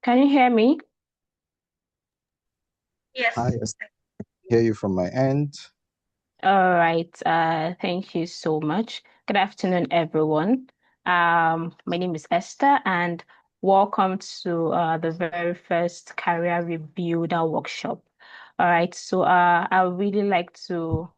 Can you hear me? Hi, Yes. yes, I hear you from my end. All right. Thank you so much. Good afternoon, everyone. My name is Esther, and welcome to the very first Career Rebuilder workshop. All right. So I would really like to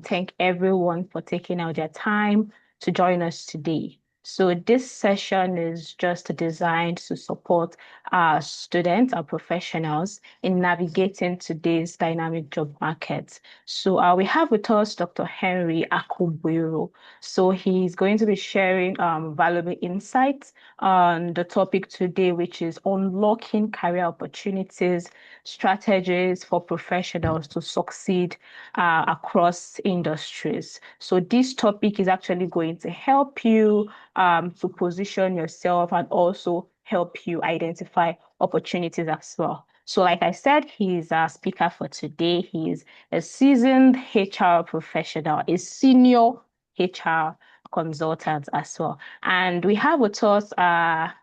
thank everyone for taking out their time to join us today. So this session is just designed to support our students, our professionals in navigating today's dynamic job market. So we have with us Dr. Henry Akubuiro. So he's going to be sharing valuable insights on the topic today, which is unlocking career opportunities, strategies for professionals to succeed across industries. So this topic is actually going to help you to position yourself and also help you identify opportunities as well. So, like I said, he's our speaker for today. He's a seasoned HR professional, a senior HR consultant as well. And we have with us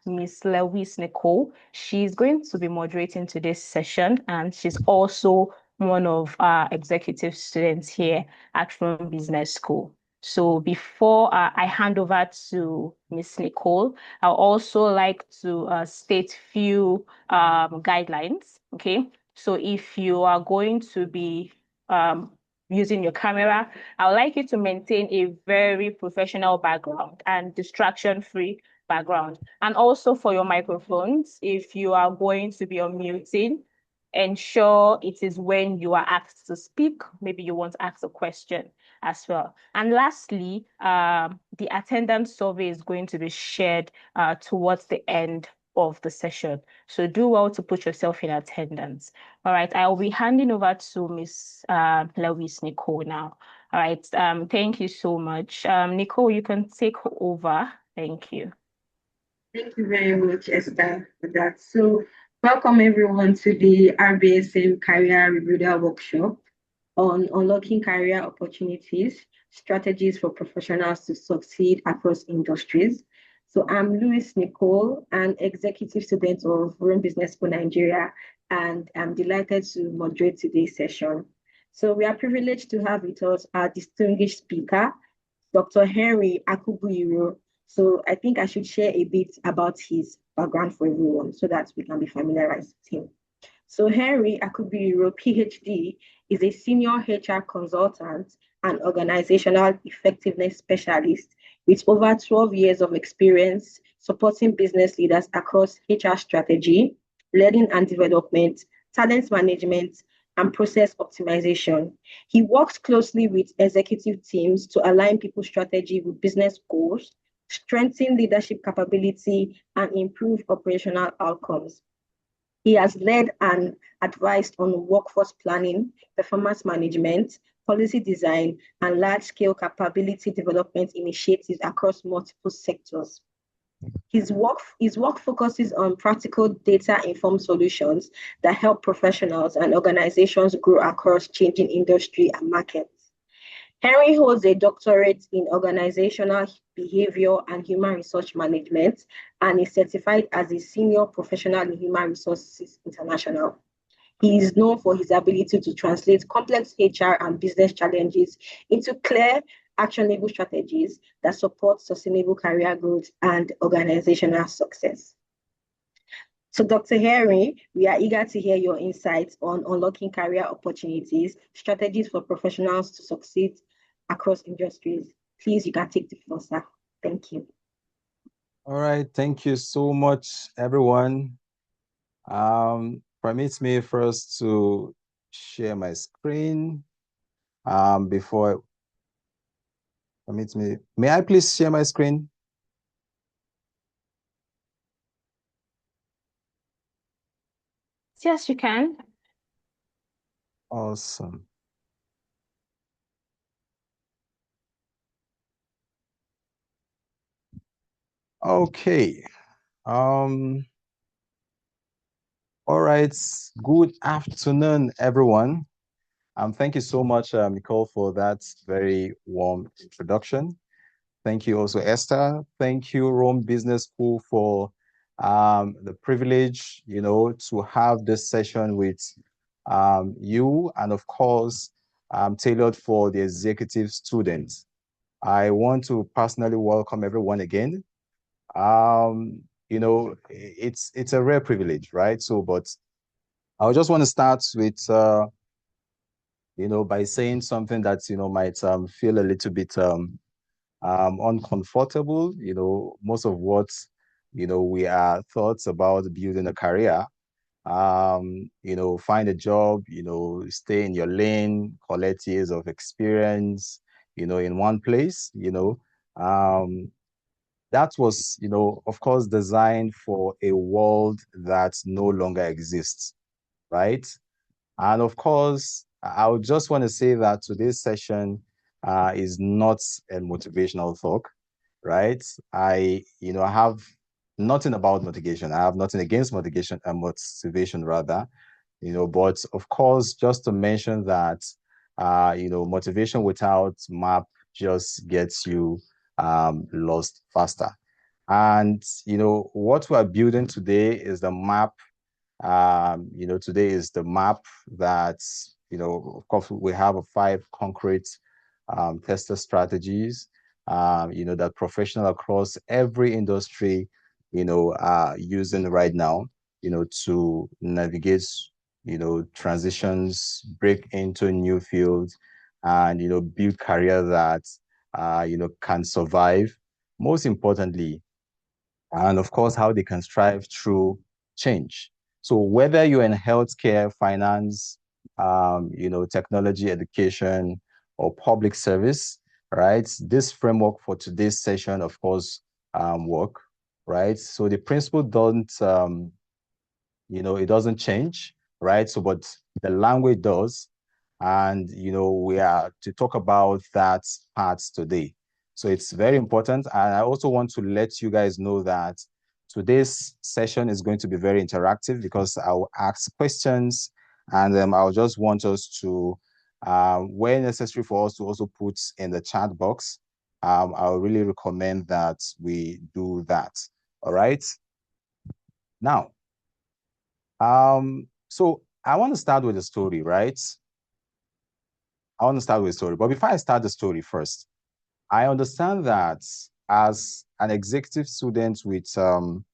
Miss Lewis Nicole. She's going to be moderating today's session, and she's also one of our executive students here at Rome Business School. So before I hand over to Miss Nicole, I'd also like to state few guidelines. Okay, so if you are going to be um, using your camera, I would like you to maintain a very professional background and distraction-free background. And also for your microphones, if you are going to be unmuting, ensure it is when you are asked to speak. Maybe you want to ask a question as well. And lastly, the attendance survey is going to be shared towards the end of the session. So do well to put yourself in attendance. All right, I'll be handing over to Miss Lewis Nicole now. All right, thank you so much. Nicole, you can take over. Thank you. Thank you very much, Esther, for that. So, welcome everyone to the RBSN Career Rebuilder Workshop on unlocking career opportunities, strategies for professionals to succeed across industries. So, I'm Louis Nicole, an executive student of Rome Business School Nigeria, and I'm delighted to moderate today's session. So, we are privileged to have with us our distinguished speaker, Dr. Henry Akubuyiro. So I think I should share a bit about his background for everyone so that we can be familiarized with him. So Henry Akubuyiro, PhD, is a senior HR consultant and organizational effectiveness specialist with over 12 years of experience supporting business leaders across HR strategy, learning and development, talent management, and process optimization. He works closely with executive teams to align people's strategy with business goals, strengthen leadership capability, and improve operational outcomes. He has led and advised on workforce planning, performance management, policy design, and large-scale capability development initiatives across multiple sectors. His work focuses on practical data-informed solutions that help professionals and organizations grow across changing industry and markets. Henry holds a doctorate in organizational behavior and human resource management and is certified as a senior professional in human resources international. He is known for his ability to translate complex HR and business challenges into clear, actionable strategies that support sustainable career growth and organizational success. So, Dr. Henry, we are eager to hear your insights on unlocking career opportunities, strategies for professionals to succeed across industries. Please, you can take the floor, sir. Thank you. All right, thank you so much, everyone. Permit me first to share my screen. Before permit me, may I please share my screen? Yes, you can. Awesome. Okay. Um, all right. Good afternoon, everyone. Thank you so much, Nicole, for that very warm introduction. Thank you also, Esther. Thank you, Rome Business School, for the privilege, to have this session with you, and of course, tailored for the executive students. I want to personally welcome everyone again. It's a rare privilege, right? So, but I just want to start with, by saying something that, might feel a little bit uncomfortable. Most of what, we are thoughts about building a career, find a job, stay in your lane, collect years of experience, in one place, that was, of course, designed for a world that no longer exists, right? And of course, I would just want to say that today's session is not a motivational talk, right? I have nothing about motivation. I have nothing against motivation rather, but of course, just to mention that, motivation without map just gets you lost faster. And, what we're building today is the map. Today is the map that, of course, we have a 5 concrete tester strategies, that professional across every industry, are using right now, to navigate, transitions, break into new fields, and, build career that, can survive. Most importantly, and of course, how they can strive through change. So whether you're in healthcare, finance, technology, education, or public service, right? This framework for today's session, of course, work, right? So the principle it doesn't change, right? So, but the language does. And, we are to talk about that part today. So it's very important. And I also want to let you guys know that today's session is going to be very interactive because I'll ask questions, and I'll just want us to, where necessary for us to also put in the chat box. I'll really recommend that we do that. All right. Now, so I want to start with a story, right? I want to start with a story. But before I start the story first, I understand that as an executive student with Rome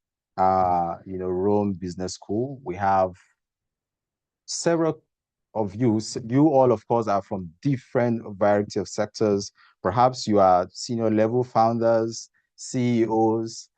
Business School, we have several of you all, of course, are from different variety of sectors. Perhaps you are senior level founders, CEOs,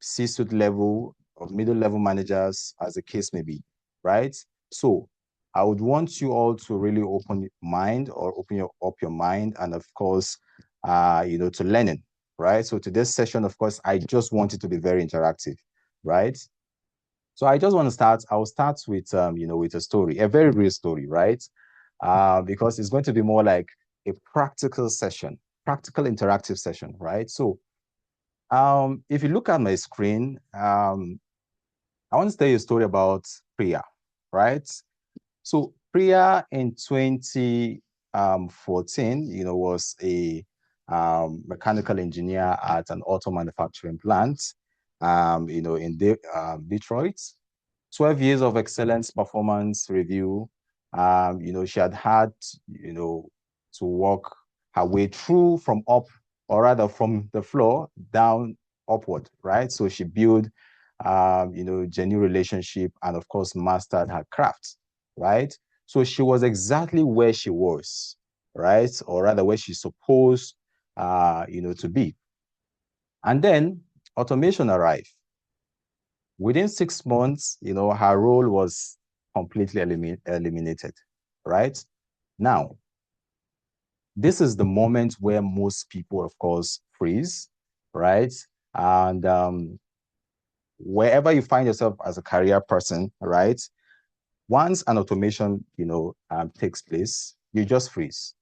C-suite level or middle level managers, as the case may be, right? So I would want you all to really open your mind or up your mind, and of course, to learning, right? So today's session, of course, I just want it to be very interactive, right? So I just want to start. I'll start with with a story, a very real story, right? Because it's going to be more like a practical session, practical interactive session, right? So if you look at my screen, I want to tell you a story about Priya, right? So Priya in 2014, was a mechanical engineer at an auto manufacturing plant, in Detroit. 12 years of excellence performance review. She had, to work her way through from up, or rather from the floor down upward, right? So she built, genuine relationship, and of course, mastered her craft, right? So she was exactly where she was, right? Or rather where she's supposed, to be. And then automation arrived. Within 6 months, her role was completely eliminated, right? Now, this is the moment where most people, of course, freeze, right? And wherever you find yourself as a career person, right? Once an automation, takes place, you just freeze,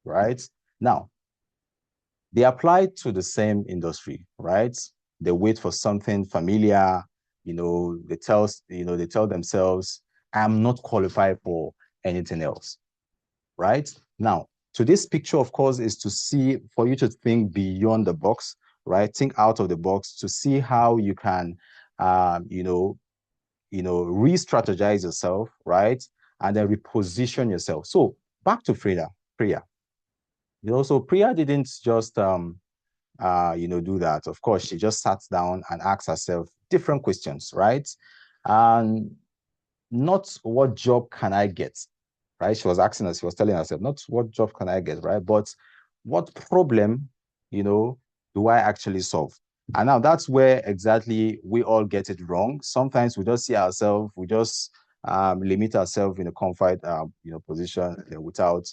right? Now, they apply to the same industry, right? They wait for something familiar, they tell themselves, I'm not qualified for anything else, right? Now, to this picture, of course, is to see, for you to think beyond the box, right? Think out of the box to see how you can, re-strategize yourself, right? And then reposition yourself. So back to Priya. So Priya didn't just do that. Of course, she just sat down and asked herself different questions, right? And not what job can I get, right? She was asking us, she was telling herself, not what job can I get, right? But what problem, do I actually solve? And now that's where exactly we all get it wrong. Sometimes we just see ourselves, we just limit ourselves in a comfort, position without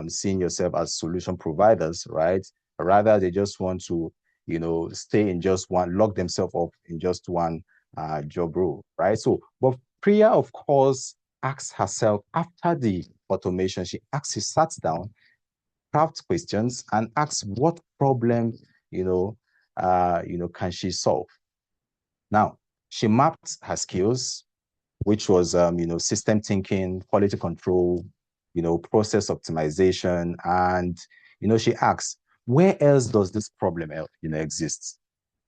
seeing yourself as solution providers, right? Rather, they just want to, stay in just one, lock themselves up in just one job role, right? So, but Priya, of course, asks herself after the automation, she sat down, craft questions, and asks what problem, can she solve? Now, she mapped her skills, which was, system thinking, quality control, process optimization, and, she asks, where else does this problem, exist?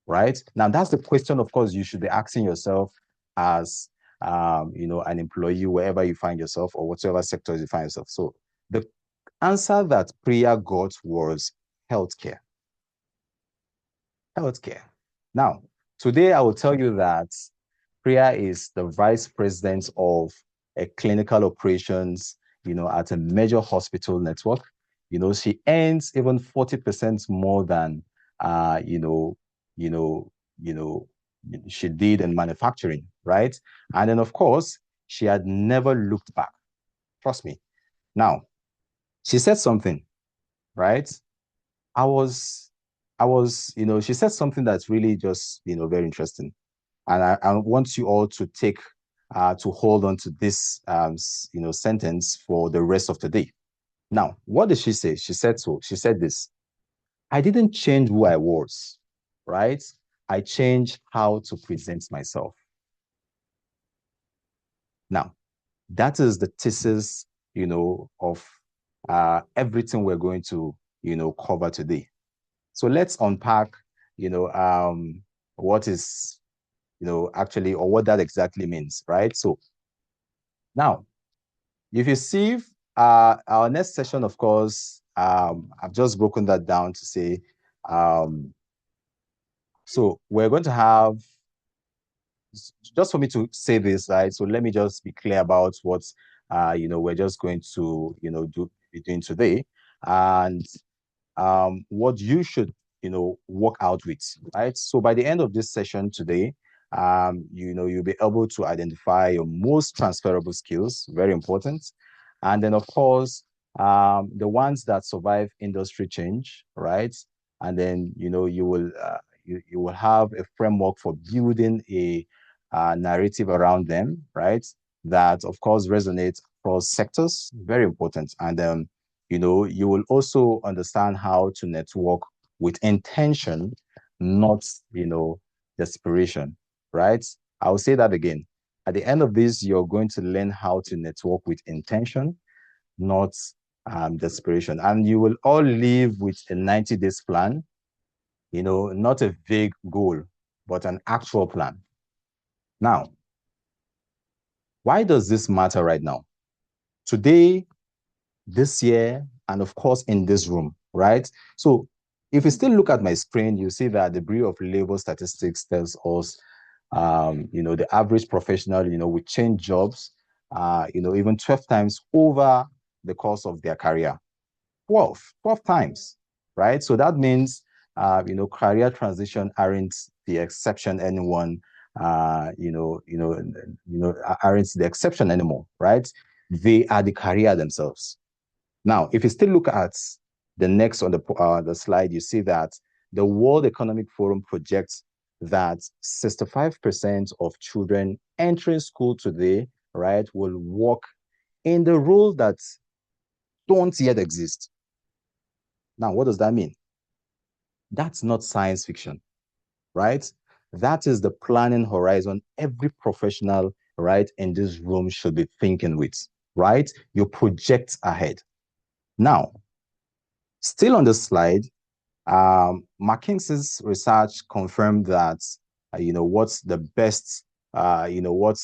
Right? Now, that's the question, of course, you should be asking yourself as, an employee, wherever you find yourself or whatever sectors you find yourself. So the answer that Priya got was healthcare. Healthcare. Now, today I will tell you that Priya is the vice president of a clinical operations, at a major hospital network. She earns even 40% more than, you know, you know, she did in manufacturing, right? And then, of course, she had never looked back. Trust me. Now, she said something, right? I was, she said something that's really just, very interesting. And I want you all to to hold on to this, sentence for the rest of the day. Now, what did she say? She said this, I didn't change who I was, right? I changed how to present myself. Now, that is the thesis, of everything we're going to, cover today. So let's unpack, what is, actually, or what that exactly means, right? So now, if you see our next session, of course, I've just broken that down to say, so we're going to have, just for me to say this, right? So let me just be clear about what, we're just going to, be doing today. And what you should, work out with, right? So by the end of this session today, you'll be able to identify your most transferable skills, very important. And then, of course, the ones that survive industry change, right? And then, you will have a framework for building a narrative around them, right? That, of course, resonates across sectors, very important. And you will also understand how to network with intention, not, desperation, right? I'll say that again. At the end of this, you're going to learn how to network with intention, not desperation. And you will all live with a 90 days plan, not a vague goal, but an actual plan. Now, why does this matter right now? Today, this year, and of course in this room, right? So if you still look at my screen, you see that the Bureau of Labor Statistics tells us, the average professional, will change jobs, even 12 times over the course of their career. 12 times, right? So that means, career transition aren't the exception anyone, aren't the exception anymore, right? They are the career themselves. Now, if you still look at the next on the slide, you see that the World Economic Forum projects that 65% of children entering school today, right, will work in the roles that don't yet exist. Now, what does that mean? That's not science fiction, right? That is the planning horizon every professional, right, in this room should be thinking with, right? You project ahead. Now, still on the slide, McKinsey's research confirmed that, what's the best, what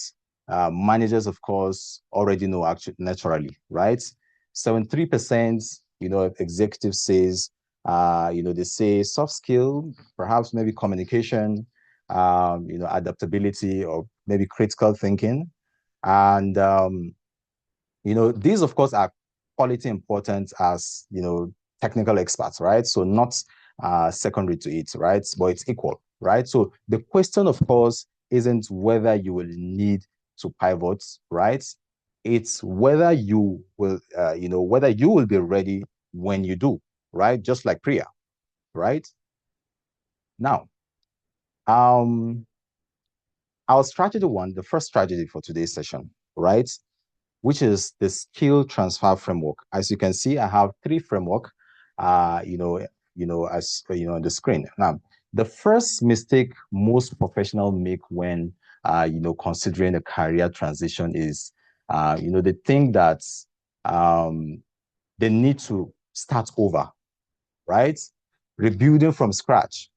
managers, of course, already know actually naturally, right? 73%, executives says, they say soft skill, perhaps maybe communication, adaptability, or maybe critical thinking. And, these, of course, are quality important as, technical experts, right? So not secondary to it, right? But it's equal, right? So the question, of course, isn't whether you will need to pivot, right? It's whether you will, whether you will be ready when you do, right? Just like Priya, right? Now, our strategy one, the first strategy for today's session, right? Which is the skill transfer framework. As you can see, I have three framework, as on the screen. Now, the first mistake most professionals make when, considering a career transition is, they think that they need to start over, right? Rebuilding from scratch.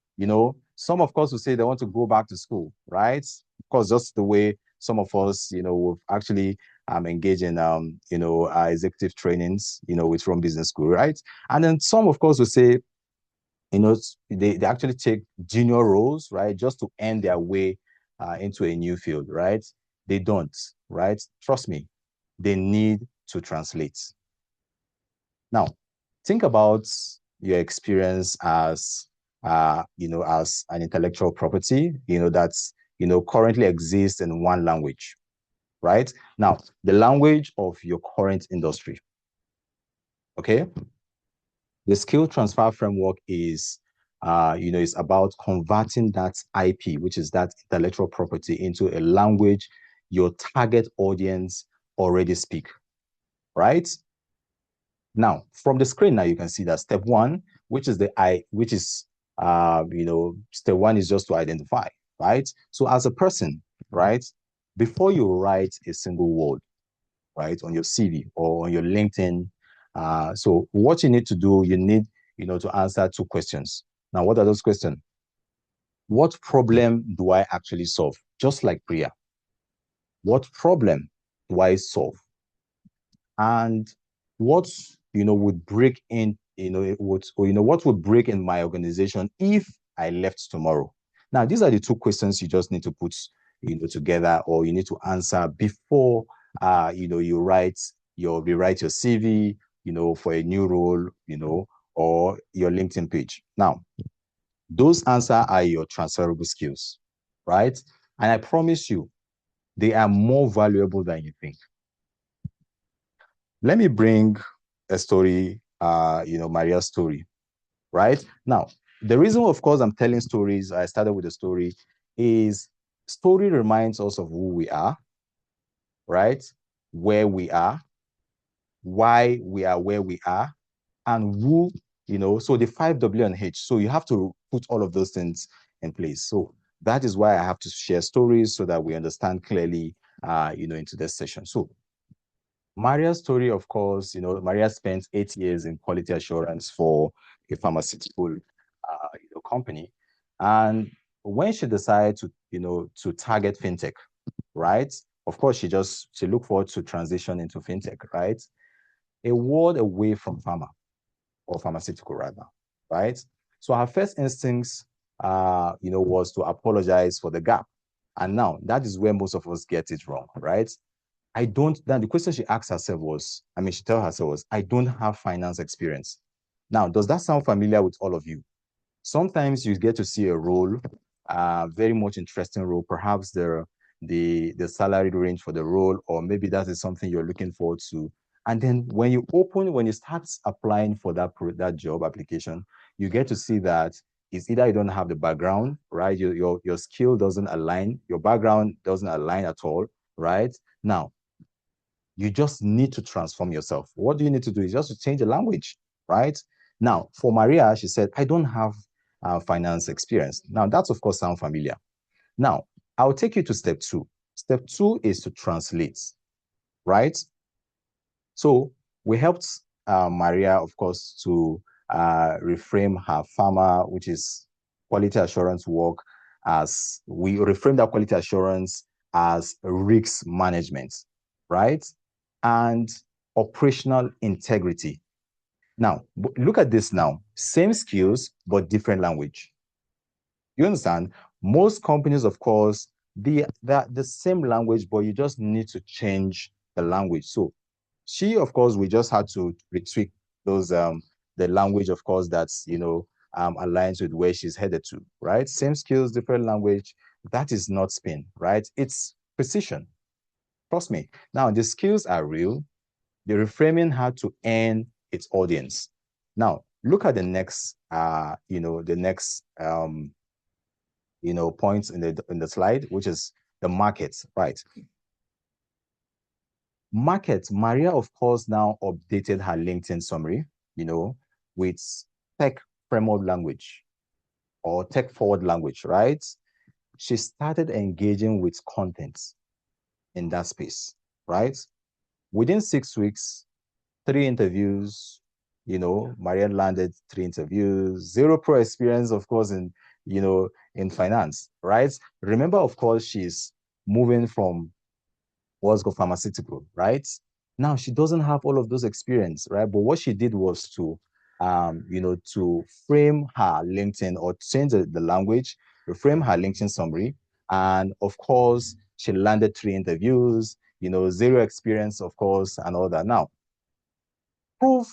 Some of course will say they want to go back to school, right? Of course, just the way some of us, we've actually engaged in, executive trainings, with from business school, right? And then some, of course, will say, they actually take junior roles, right? Just to earn their way into a new field, right? They don't, right? Trust me, they need to translate. Now, think about your experience as, as an intellectual property, that's, currently exists in one language, right? Now, the language of your current industry, okay? The skill transfer framework is, is about converting that IP, which is that intellectual property, into a language your target audience already speak, right? Now, from the screen now, you can see that step one, which is step one is just to identify, right? So as a person, right, before you write a single word, right, on your CV or on your LinkedIn, so what you need to do, you need, to answer two questions. Now, what are those questions? What problem do I actually solve? Just like Priya. What problem do I solve? And what, would break in, what would break in my organization if I left tomorrow? Now, these are the two questions you just need to put, together, or you need to answer before, you rewrite your CV, for a new role, or your LinkedIn page. Now, those answers are your transferable skills, right? And I promise you, they are more valuable than you think. Let me bring a story, Maria's story, right? Now, the reason, of course, I'm telling stories, I started with a story, is story reminds us of who we are, right? Where we are, why we are where we are, and who, so the 5W and H. So you have to put all of those things in place. So that is why I have to share stories so that we understand clearly, into this session. So Maria's story, of course, Maria spent 8 years in quality assurance for a pharmaceutical, company. And when she decided to, to target fintech, right? Of course, she looked forward to transition into fintech, right? A world away from pharma, or pharmaceutical rather, right? So her first instincts, was to apologize for the gap. And now that is where most of us get it wrong, right? Then the question she asked herself was, she told herself was, I don't have finance experience. Now, does that sound familiar with all of you? Sometimes you get to see a role, very much interesting role, perhaps the salary range for the role, or maybe that is something you're looking forward to. And then when you start applying for that job application, you get to see that it's either you don't have the background, right? Your skill doesn't align, your background doesn't align at all, right? Now, you just need to transform yourself. What do you need to do? Is just to change the language, right? Now, for Maria, she said, I don't have finance experience. Now, that's of course sound familiar. Now, I'll take you to step two. Step two is to translate, right? So we helped Maria, of course, to reframe her pharma, which is quality assurance work, as we reframe that quality assurance as risk management, right? And operational integrity. Now, look at this now. Same skills, but different language. You understand? Most companies, of course, they're the same language, but you just need to change the language. So she, of course, we just had to retweak those the language, of course, that's aligns with where she's headed to, right? Same skills, different language. That is not spin, right? It's precision. Trust me. Now the skills are real. The reframing had to earn its audience. Now look at the next the next points in the slide, which is the market, right? Market, Maria, of course, now updated her LinkedIn summary, with tech framework language or tech forward language, right? She started engaging with content in that space, right? Within 6 weeks, 3 interviews, Maria landed 3 interviews, zero pro experience, of course, in finance, right? Remember, of course, she's moving from what's called pharmaceutical, right? Now she doesn't have all of those experience, right? But what she did was to frame her LinkedIn or change the language, reframe her LinkedIn summary. And of course, she landed 3 interviews, zero experience, of course, and all that. Now, proof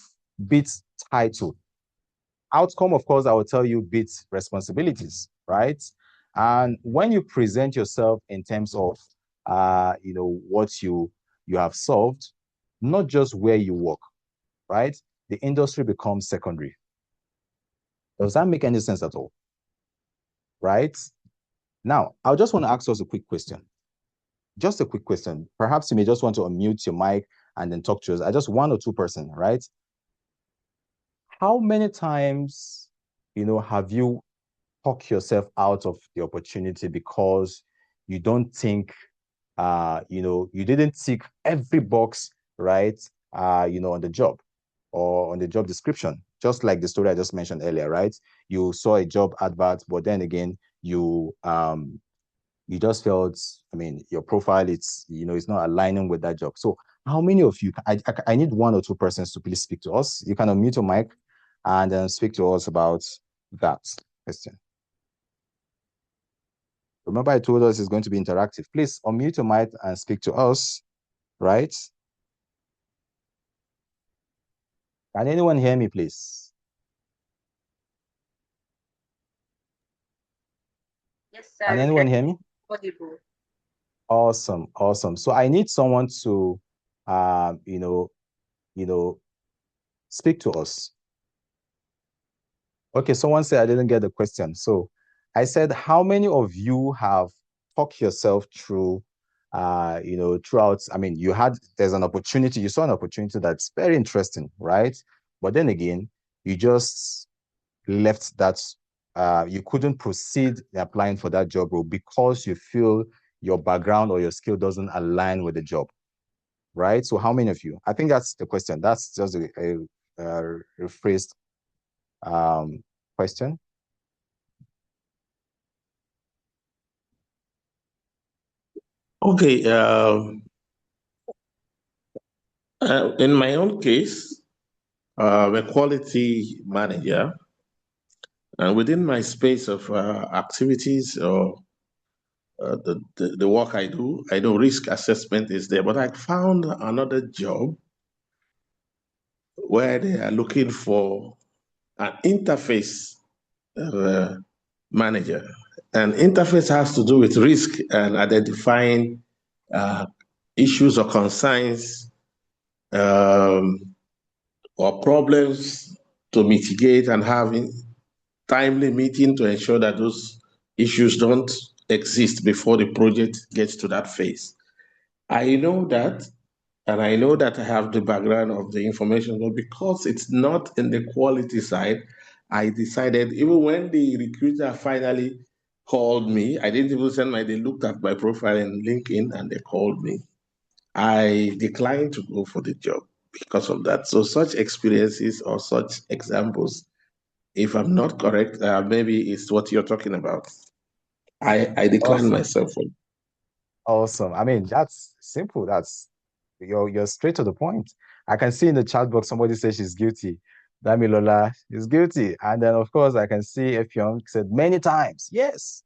beats title. Outcome, of course, I will tell you beats responsibilities, right? And when you present yourself in terms of what you have solved, not just where you work, right? The industry becomes secondary. Does that make any sense at all? Right? Now, I just want to ask us a quick question. Just a quick question. Perhaps you may just want to unmute your mic and then talk to us. I just 1 or 2%, right? How many times, have you talked yourself out of the opportunity because you don't think, you didn't tick every box, right? On the job or on the job description, just like the story I just mentioned earlier, right? You saw a job advert, but then again, you just felt, your profile, it's not aligning with that job. So how many of you, I need 1 or 2 persons to please speak to us. You can unmute your mic and then speak to us about that question. Remember, I told us it's going to be interactive. Please unmute your mic and speak to us, right? Can anyone hear me, please? Yes, sir. Can anyone hear me? Audible. Awesome, awesome. So I need someone to, you know, speak to us. Okay, someone said I didn't get the question. So I said, how many of you have talked yourself through, throughout? There's an opportunity, you saw an opportunity that's very interesting, right? But then again, you just left that, you couldn't proceed applying for that job role because you feel your background or your skill doesn't align with the job, right? So how many of you? I think that's the question. That's just a rephrased question. Okay. In my own case, I'm a quality manager, and within my space of activities or the work I do risk assessment is there. But I found another job where they are looking for an interface manager. And interface has to do with risk and identifying issues or concerns or problems to mitigate and having timely meeting to ensure that those issues don't exist before the project gets to that phase. I know that, and I know that I have the background of the information, but because it's not in the quality side, I decided, even when the recruiter finally called me, I didn't even they looked at my profile in LinkedIn and they called me. I declined to go for the job because of that. So such experiences or such examples If I'm not correct, maybe it's what you're talking about. I decline Awesome. myself. Awesome. I mean, that's simple. That's you're straight to the point. I can see in the chat box somebody says she's guilty. Damilola is guilty. And then of course I can see Effiong said many times. Yes,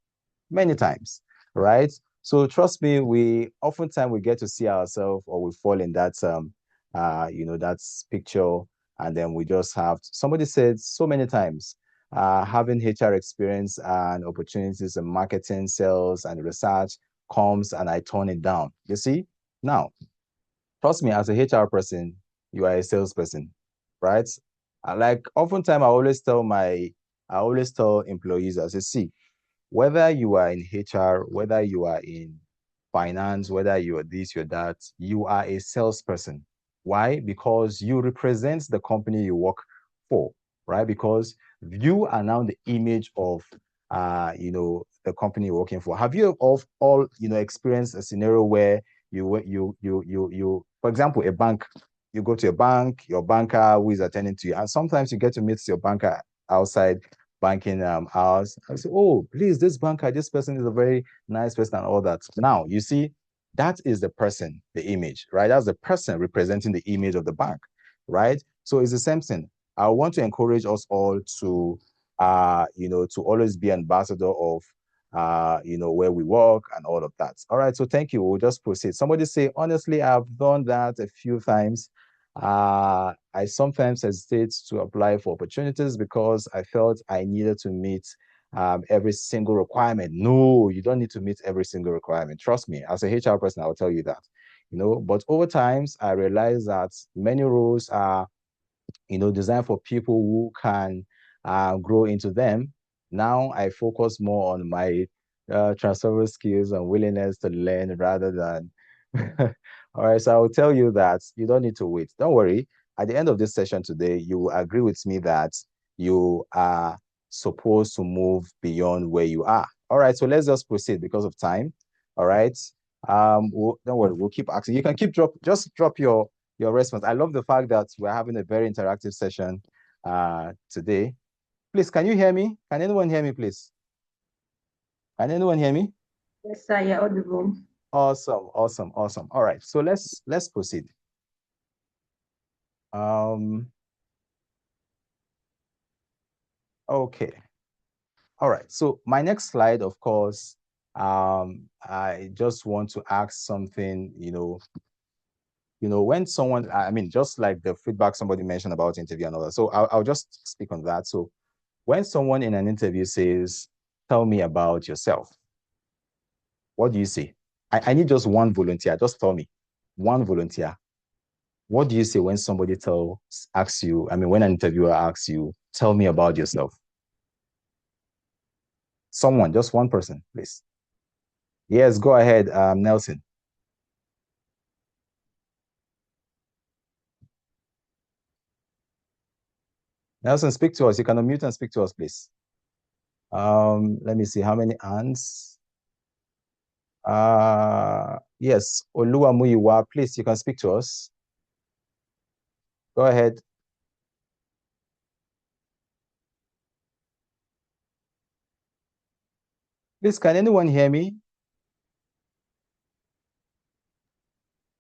many times. Right? So trust me, we oftentimes we get to see ourselves or we fall in that that's picture, and then we just have somebody said so many times, having HR experience and opportunities in marketing, sales, and research comes and I turn it down. You see? Now, trust me, as a HR person, you are a salesperson, right? Like oftentimes I always tell employees, I say, see, whether you are in HR, whether you are in finance, whether you are this, you're that, you are a salesperson. Why? Because you represent the company you work for, right? Because you are now the image of the company you're working for. Have you all experienced a scenario where for example, a bank, you go to a bank, your banker who is attending to you, and sometimes you get to meet your banker outside banking hours. I say, oh, please, this banker, this person is a very nice person and all that. Now, you see, that is the person, the image, right? That's the person representing the image of the bank, right? So it's the same thing. I want to encourage us all to, to always be ambassador of, where we work and all of that. All right, so thank you. We'll just proceed. Somebody say, honestly, I've done that a few times. I sometimes hesitate to apply for opportunities because I felt I needed to meet every single requirement. No, you don't need to meet every single requirement. Trust me, as a HR person, I'll tell you that. But over times, I realized that many roles are designed for people who can grow into them. Now I focus more on my transferable skills and willingness to learn rather than. All right, so I will tell you that you don't need to wait. Don't worry. At the end of this session today, you will agree with me that you are supposed to move beyond where you are. All right, so let's just proceed because of time. All right. Don't worry, we'll keep asking. You can just drop your response. I love the fact that we're having a very interactive session today. Please, can you hear me? Can anyone hear me, please? Can anyone hear me? Yes, sir, you're audible. Awesome, awesome, awesome. All right, so let's proceed. Okay. All right. So my next slide, of course, I just want to ask something, when someone, I mean, just like the feedback somebody mentioned about interview and all that. So I'll just speak on that. So when someone in an interview says, tell me about yourself, what do you say? I need just one volunteer. Just tell me. One volunteer. What do you say when somebody asks you, I mean, when an interviewer asks you, tell me about yourself? Someone, just one person, please. Yes, go ahead, Nelson. Nelson, speak to us. You can unmute and speak to us, please. Let me see how many hands. Yes, Oluwamuyiwa, please, you can speak to us. Go ahead. Please, can anyone hear me?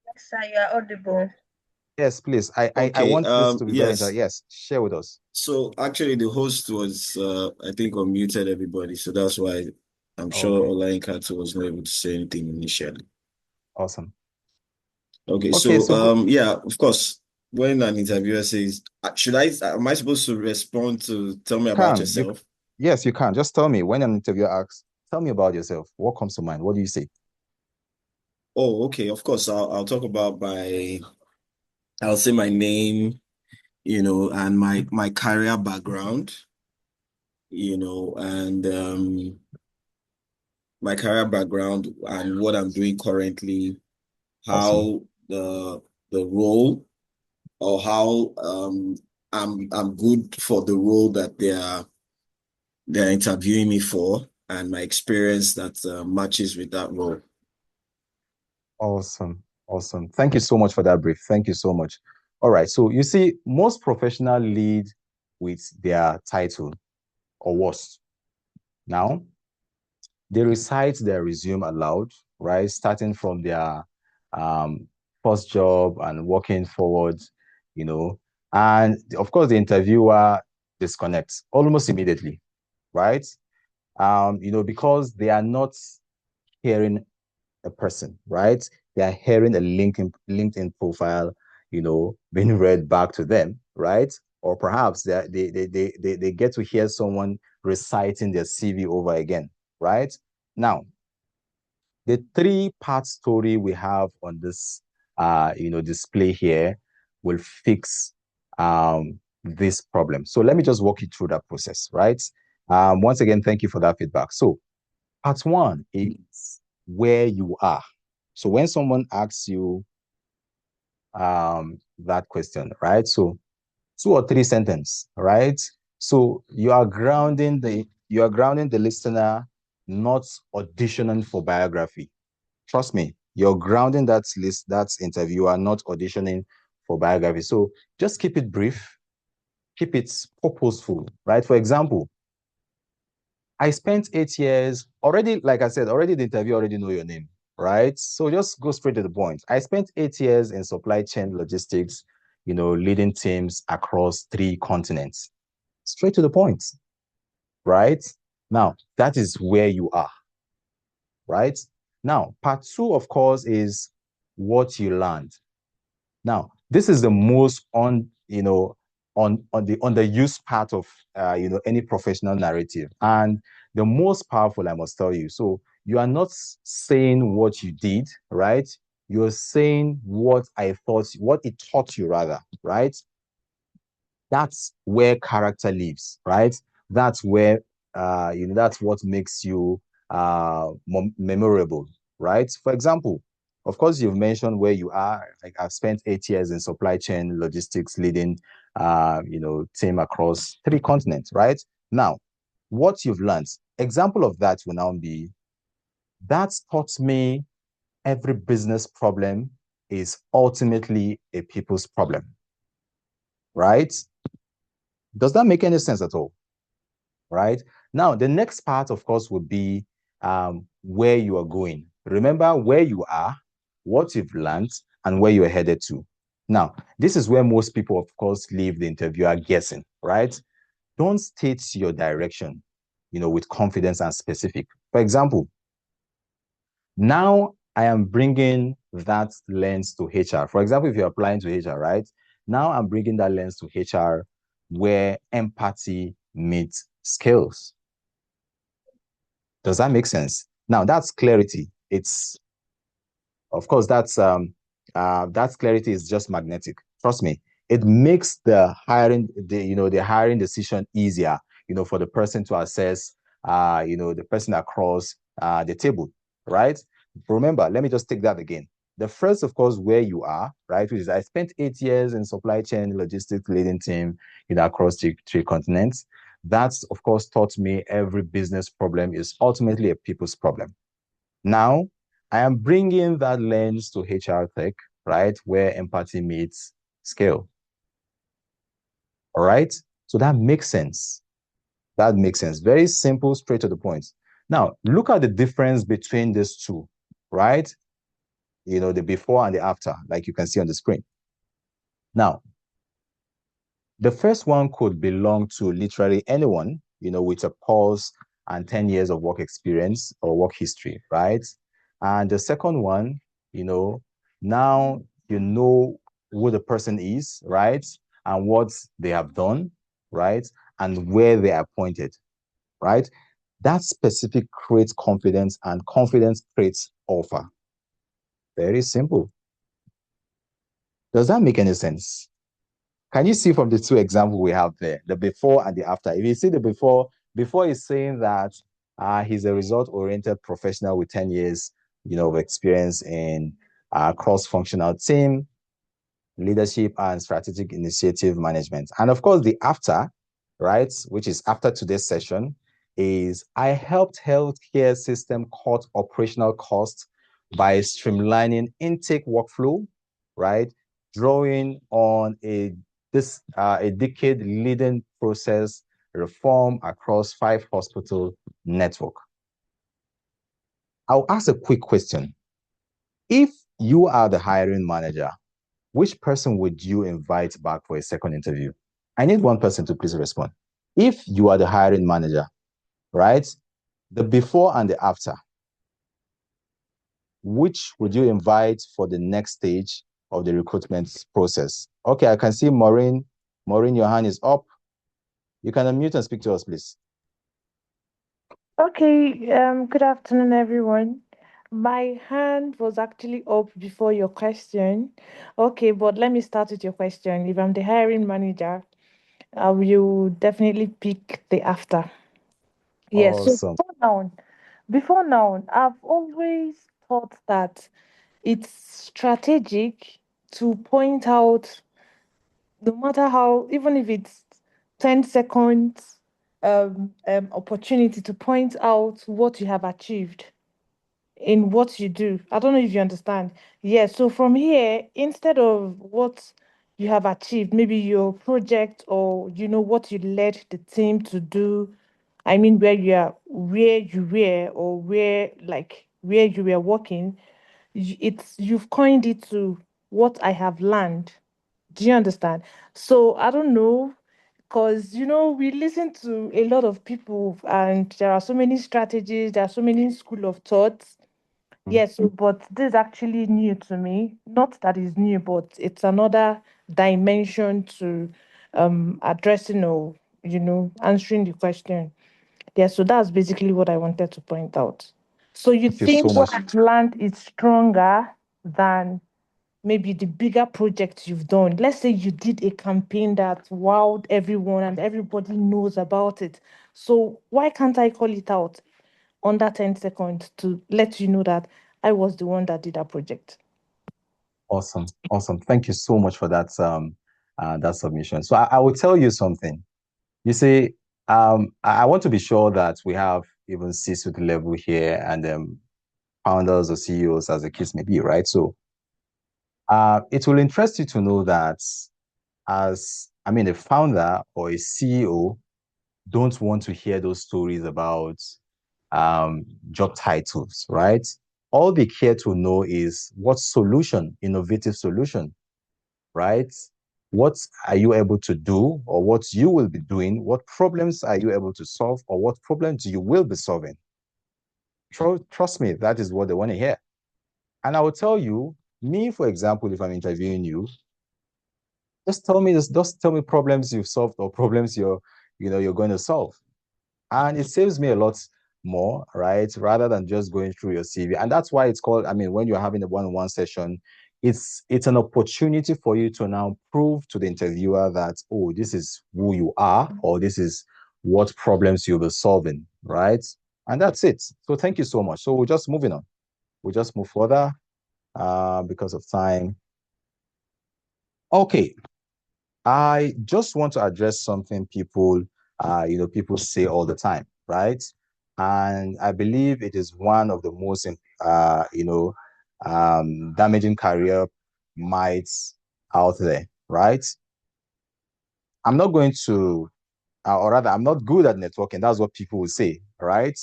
Yes, sir, you're audible. Yes, please. I want this to be very interesting. Yes, share with us. So actually the host was I think unmuted everybody, so that's why I'm sure Okay. Olainkato was not able to say anything initially. Awesome. Okay, Okay, so yeah, of course, when an interviewer says, am I supposed to respond to tell me about yourself? Yes, you can. Just tell me when an interviewer asks, tell me about yourself. What comes to mind? What do you say? Oh, okay. Of course, I'll talk about I'll say my name, and my career background, and my career background and what I'm doing currently, Awesome. how the role or how I'm good for the role that they're interviewing me for, and my experience that matches with that role. Awesome. Awesome. Thank you so much for that brief. Thank you so much. All right. So you see, most professional lead with their title or worse. Now, they recite their resume aloud, right? Starting from their first job and working forward, and of course, the interviewer disconnects almost immediately, right? Because they are not hearing a person, right? They are hearing a LinkedIn profile, being read back to them, right? Or perhaps they get to hear someone reciting their CV over again, right? Now, the three-part story we have on this, display here will fix this problem. So let me just walk you through that process, right? Once again, thank you for that feedback. So part one is where you are. So when someone asks you that question, right? So 2 or 3 sentences, right? So you are grounding the listener, not auditioning for biography. Trust me, you're grounding that interviewer, not auditioning for biography. So just keep it brief, keep it purposeful, right? For example, I spent 8 years already, like I said, already the interview already know your name, right? So just go straight to the point. I spent 8 years in supply chain logistics, leading teams across 3 continents. Straight to the point, right? Now, that is where you are, right? Now, part two, of course, is what you learned. Now, this is the most on the use part of any professional narrative, and the most powerful, I must tell you. So you are not saying what you did, right? You're saying what it taught you rather, right? That's where character lives, right? That's where that's what makes you memorable, right? For example, of course, you've mentioned where you are. Like I've spent 8 years in supply chain logistics, leading team across 3 continents, right? Now, what you've learned, example of that will now be that's taught me every business problem is ultimately a people's problem, right? Does that make any sense at all? Right? Now, the next part, of course, would be where you are going. Remember where you are, what you've learned, and where you are headed to. Now, this is where most people, of course, leave the interviewer guessing, right? Don't state your direction, with confidence and specific. For example, now I am bringing that lens to HR. For example, if you're applying to HR, right? Now I'm bringing that lens to HR where empathy meets skills. Does that make sense? Now that's clarity. It's, of course, that's clarity is just magnetic. Trust me. It makes the hiring decision easier, for the person to assess, the person across the table, right? Remember, let me just take that again. The first, of course, where you are, right? Which is I spent 8 years in supply chain logistics leading team, across three continents. That's, of course, taught me every business problem is ultimately a people's problem. Now, I am bringing that lens to HR tech, right? Where empathy meets scale. All right. So that makes sense. That makes sense. Very simple, straight to the point. Now, look at the difference between these two, right? The before and the after, like you can see on the screen. Now, the first one could belong to literally anyone, with a pulse and 10 years of work experience or work history, right? And the second one, now you know who the person is, right? And what they have done, right? And where they are pointed, right? That specific creates confidence, and confidence creates offer. Very simple. Does that make any sense? Can you see from the 2 examples we have there, the before and the after? If you see the before is saying that he's a result-oriented professional with 10 years, of experience in cross-functional team, leadership, and strategic initiative management. And of course, the after, right, which is after today's session, is I helped healthcare system cut operational costs by streamlining intake workflow, right, drawing on a this a decade leading process reform across 5 hospital network. I'll ask a quick question. If you are the hiring manager, which person would you invite back for a second interview? I need one person to please respond. If you are the hiring manager, right? The before and the after, which would you invite for the next stage of the recruitment process? Okay, I can see Maureen. Maureen, your hand is up. You can unmute and speak to us, please. Okay, good afternoon, everyone. My hand was actually up before your question. Okay, but let me start with your question. If I'm the hiring manager, I will definitely pick the after. Yes, so Awesome. before now, I've always thought that it's strategic to point out, no matter how, even if it's 10 seconds, opportunity to point out what you have achieved in what you do. I don't know if you understand. Yeah, so from here, instead of what you have achieved, maybe your project or what you led the team to do, I mean where you were or where you were working, you've coined it to what I have learned. Do you understand? So I don't know, because we listen to a lot of people and there are so many strategies, there are so many school of thoughts. Yes, but this is actually new to me. Not that it's new, but it's another dimension to addressing or answering the question. Yeah, so that's basically what I wanted to point out. So you Thank you so think what much. I've learned is stronger than maybe the bigger project you've done. Let's say you did a campaign that wowed everyone and everybody knows about it. So why can't I call it out under 10 seconds to let you know that I was the one that did that project? Awesome. Awesome. Thank you so much for that submission. So I will tell you something. You see, I want to be sure that we have even C-suite level here and founders or CEOs, as the case may be, right? So it will interest you to know that a founder or a CEO don't want to hear those stories about job titles, right? All they care to know is what solution, innovative solution, right? What are you able to do, or what you will be doing? What problems are you able to solve, or what problems you will be solving? Trust me, that is what they want to hear. And I will tell you, me, for example, if I'm interviewing you, just tell me problems you've solved or problems you're going to solve. And it saves me a lot more, right? Rather than just going through your CV. And that's why it's called, when you're having a one-on-one session, it's an opportunity for you to now prove to the interviewer that, oh, this is who you are, or this is what problems you'll be solving, right? And that's it. So thank you so much. So we're just moving on. We'll just move further because of time. Okay. I just want to address something people say all the time, right? And I believe it is one of the most, damaging career mites out there, right? I'm not going to, or rather, I'm not good at networking. That's what people will say, right?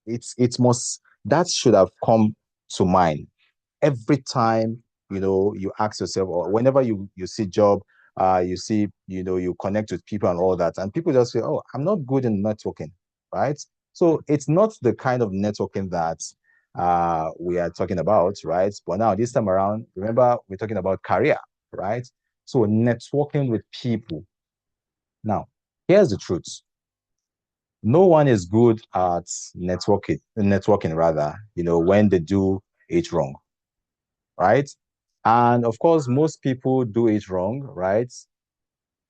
That should have come to mind every time you ask yourself, or whenever you see job, you see you connect with people and all that, and people just say, oh, I'm not good in networking, right? So it's not the kind of networking that we are talking about, right? But now this time around, remember, we're talking about career, right? So networking with people. Now, here's the truth. No one is good at networking rather, when they do it wrong, right? And of course, most people do it wrong, right?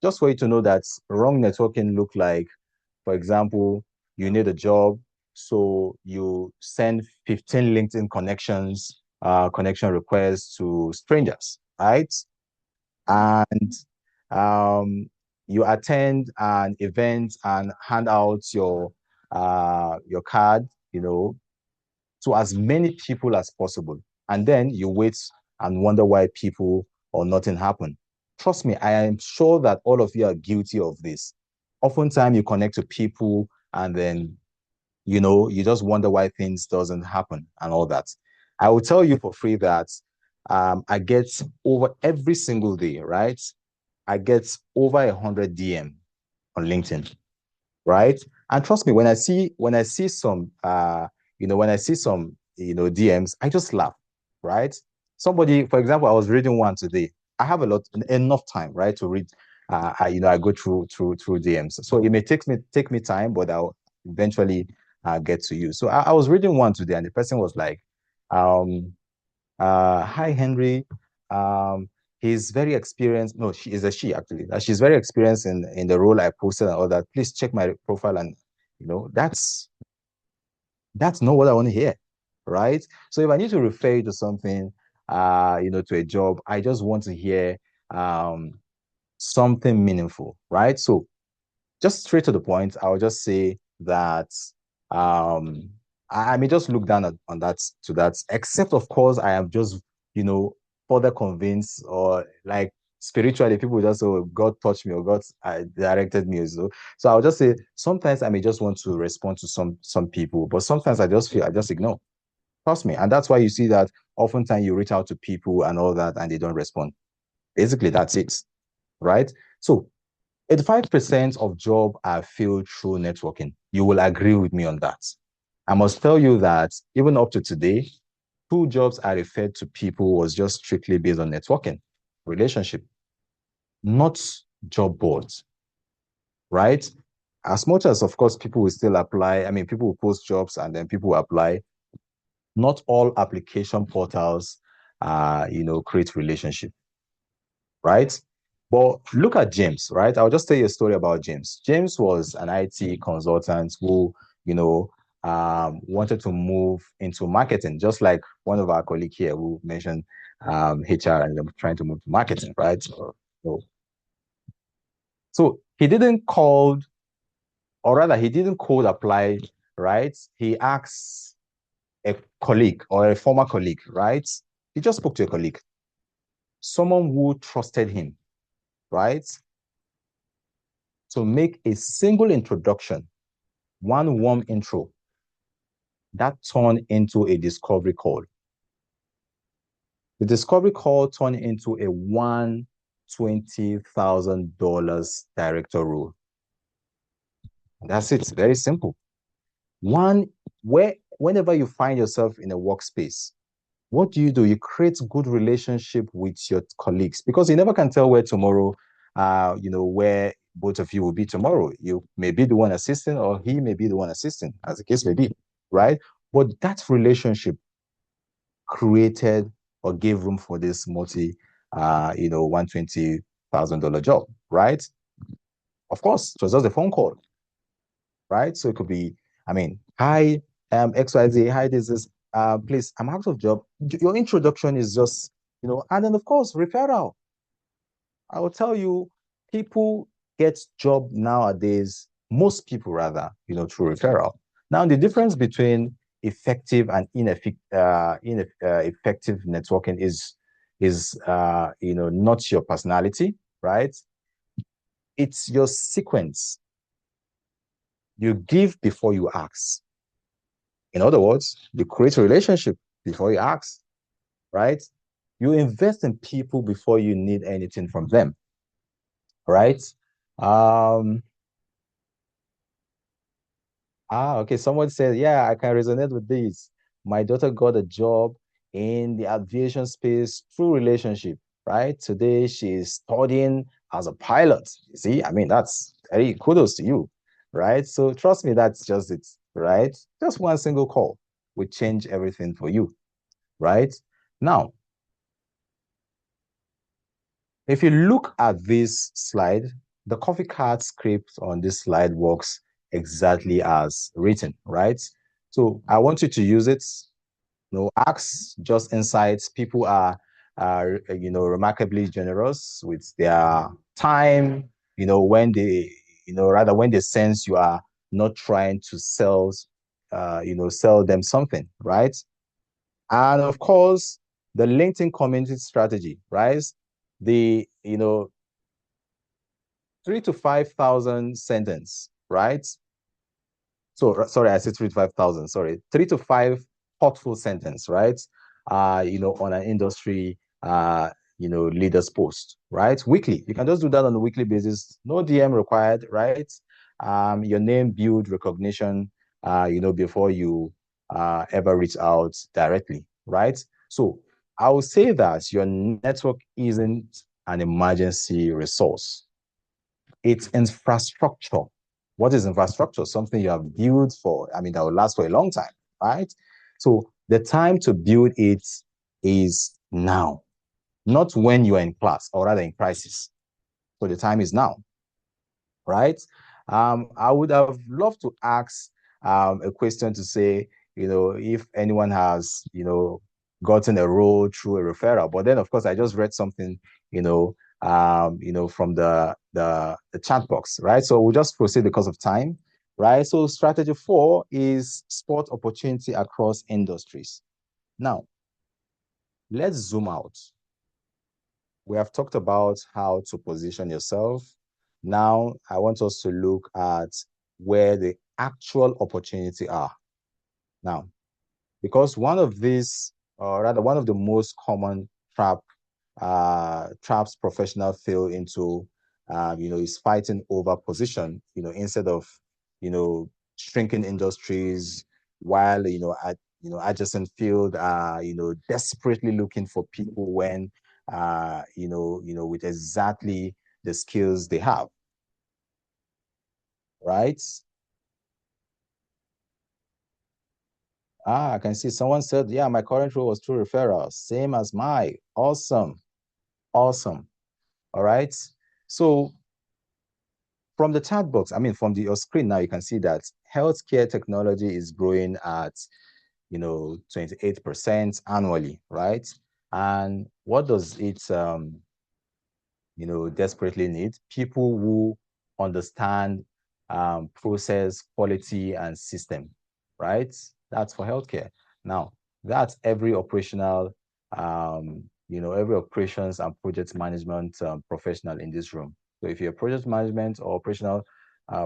Just for you to know that wrong networking look like, for example, you need a job, so you send 15 LinkedIn connection requests to strangers, right? And you attend an event and hand out your card, to as many people as possible. And then you wait and wonder why people or nothing happened. Trust me, I am sure that all of you are guilty of this. Oftentimes you connect to people and then, you just wonder why things doesn't happen and all that. I will tell you for free that I get over every single day, right? I get over 100 DM on LinkedIn, right? And trust me, when I see some DMs, I just laugh, right? Somebody, for example, I was reading one today. I have enough time, right, to read. I go through DMs, so it may take me time, but I'll eventually get to you. So I was reading one today, and the person was like, um, hi Henry. Um, he's very experienced. No, she is a she actually. She's very experienced in the role I posted and all that. Please check my profile, and that's not what I want to hear, right? So if I need to refer you to something, to a job, I just want to hear um something meaningful, right? So just straight to the point, I would just say that um I may just look down on that to that, except of course I am just, you know, further convinced, or like spiritually people just say, oh, God touched me, or God directed me. So I'll just say sometimes I may just want to respond to some people, but sometimes I just ignore. Trust me. And that's why you see that oftentimes you reach out to people and all that and they don't respond. Basically, that's it. Right. So 85% of job are filled through networking. You will agree with me on that. I must tell you that even up to today, two jobs I referred to people was just strictly based on networking, relationship, not job boards, right? As much as, of course, people will still apply. I mean, people will post jobs and then people will apply. Not all application portals, create relationship, right? But look at James, right? I'll just tell you a story about James. James was an IT consultant who, wanted to move into marketing, just like one of our colleagues here who mentioned HR and them trying to move to marketing, right? So he didn't call, or rather, he didn't cold apply, right? He asked a colleague or a former colleague, right? He just spoke to a colleague, someone who trusted him, right? To make a single introduction, one warm intro, that turned into a discovery call. The discovery call turned into a $120,000 director role. That's it. Very simple. Whenever you find yourself in a workspace, what do? You create good relationship with your colleagues, because you never can tell where tomorrow, where both of you will be tomorrow. You may be the one assisting, or he may be the one assisting, as the case may be, right? But that relationship created or gave room for this $120,000 job, right? Of course, it was just a phone call, right? So it could be, I mean, hi, XYZ, hi, this is, please, I'm out of job. Your introduction is just, and then of course, referral. I will tell you, people get job nowadays, most people rather, through referral. Now, the difference between effective and effective networking is not your personality, right? It's your sequence. You give before you ask. In other words, you create a relationship before you ask, right? You invest in people before you need anything from them, right? Um, okay. Someone said, yeah, I can resonate with this. My daughter got a job in the aviation space through relationship, right? Today she's studying as a pilot. You see, I mean, that's very kudos to you, right? So trust me, that's just it, right? Just one single call would change everything for you, right? Now, if you look at this slide, the coffee card script on this slide works exactly as written, right? So I want you to use it. Ask just insights. People are remarkably generous with their time. When they, rather when they sense you are not trying to sell them something, right? And of course, the LinkedIn community strategy, right? the, 3 to 5 thousand sentence, right? So sorry, I said 3 to 5 thousand. Sorry, 3 to 5 thoughtful sentence, right? On an industry, leaders post, right? Weekly. You can just do that on a weekly basis. No DM required, right? Your name build recognition, before you ever reach out directly, right? So I would say that your network isn't an emergency resource. It's infrastructure. What is infrastructure? Something you have built for, that will last for a long time, right? So the time to build it is now, not when you are in class or rather in crisis. So the time is now, right? I would have loved to ask a question to say, if anyone has, gotten a role through a referral. But then, of course, I just read something, from the chat box, right? So we'll just proceed because of time, right? So strategy 4 is spot opportunity across industries. Now, let's zoom out. We have talked about how to position yourself. Now, I want us to look at where the actual opportunity are. Now, because one of these, or rather one of the most common traps professionals fail into, is fighting over position, instead of, shrinking industries while, adjacent field are, desperately looking for people when, with exactly the skills they have, right? I can see someone said, yeah, my current role was through referral, same as my. Awesome. Awesome. All right. So from the chat box, from your screen now, you can see that healthcare technology is growing at, 28% annually, right? And what does it, desperately need? People who understand process, quality, and system, right? That's for healthcare. Now, that's every operations and project management professional in this room. So if you're a project management or operational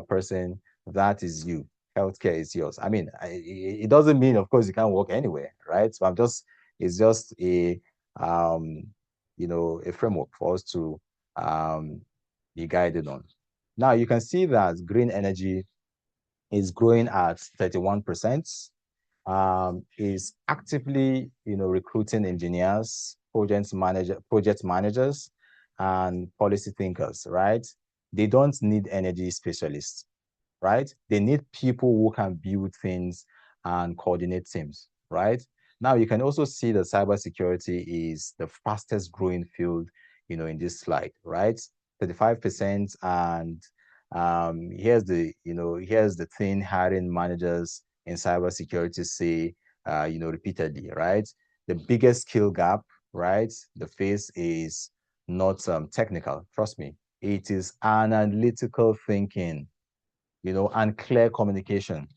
person, that is you. Healthcare is yours. It doesn't mean, of course, you can't work anywhere, right? So it's just a framework for us to be guided on. Now you can see that green energy is growing at 31%, is actively, recruiting engineers, project managers, and policy thinkers, right? They don't need energy specialists, right? They need people who can build things and coordinate teams, right? Now you can also see that cybersecurity is the fastest growing field, in this slide, right? 35%. And here's the thing hiring managers in cybersecurity say, repeatedly, right? The biggest skill gap, right? The face is not technical. Trust me, it is analytical thinking, and clear communication.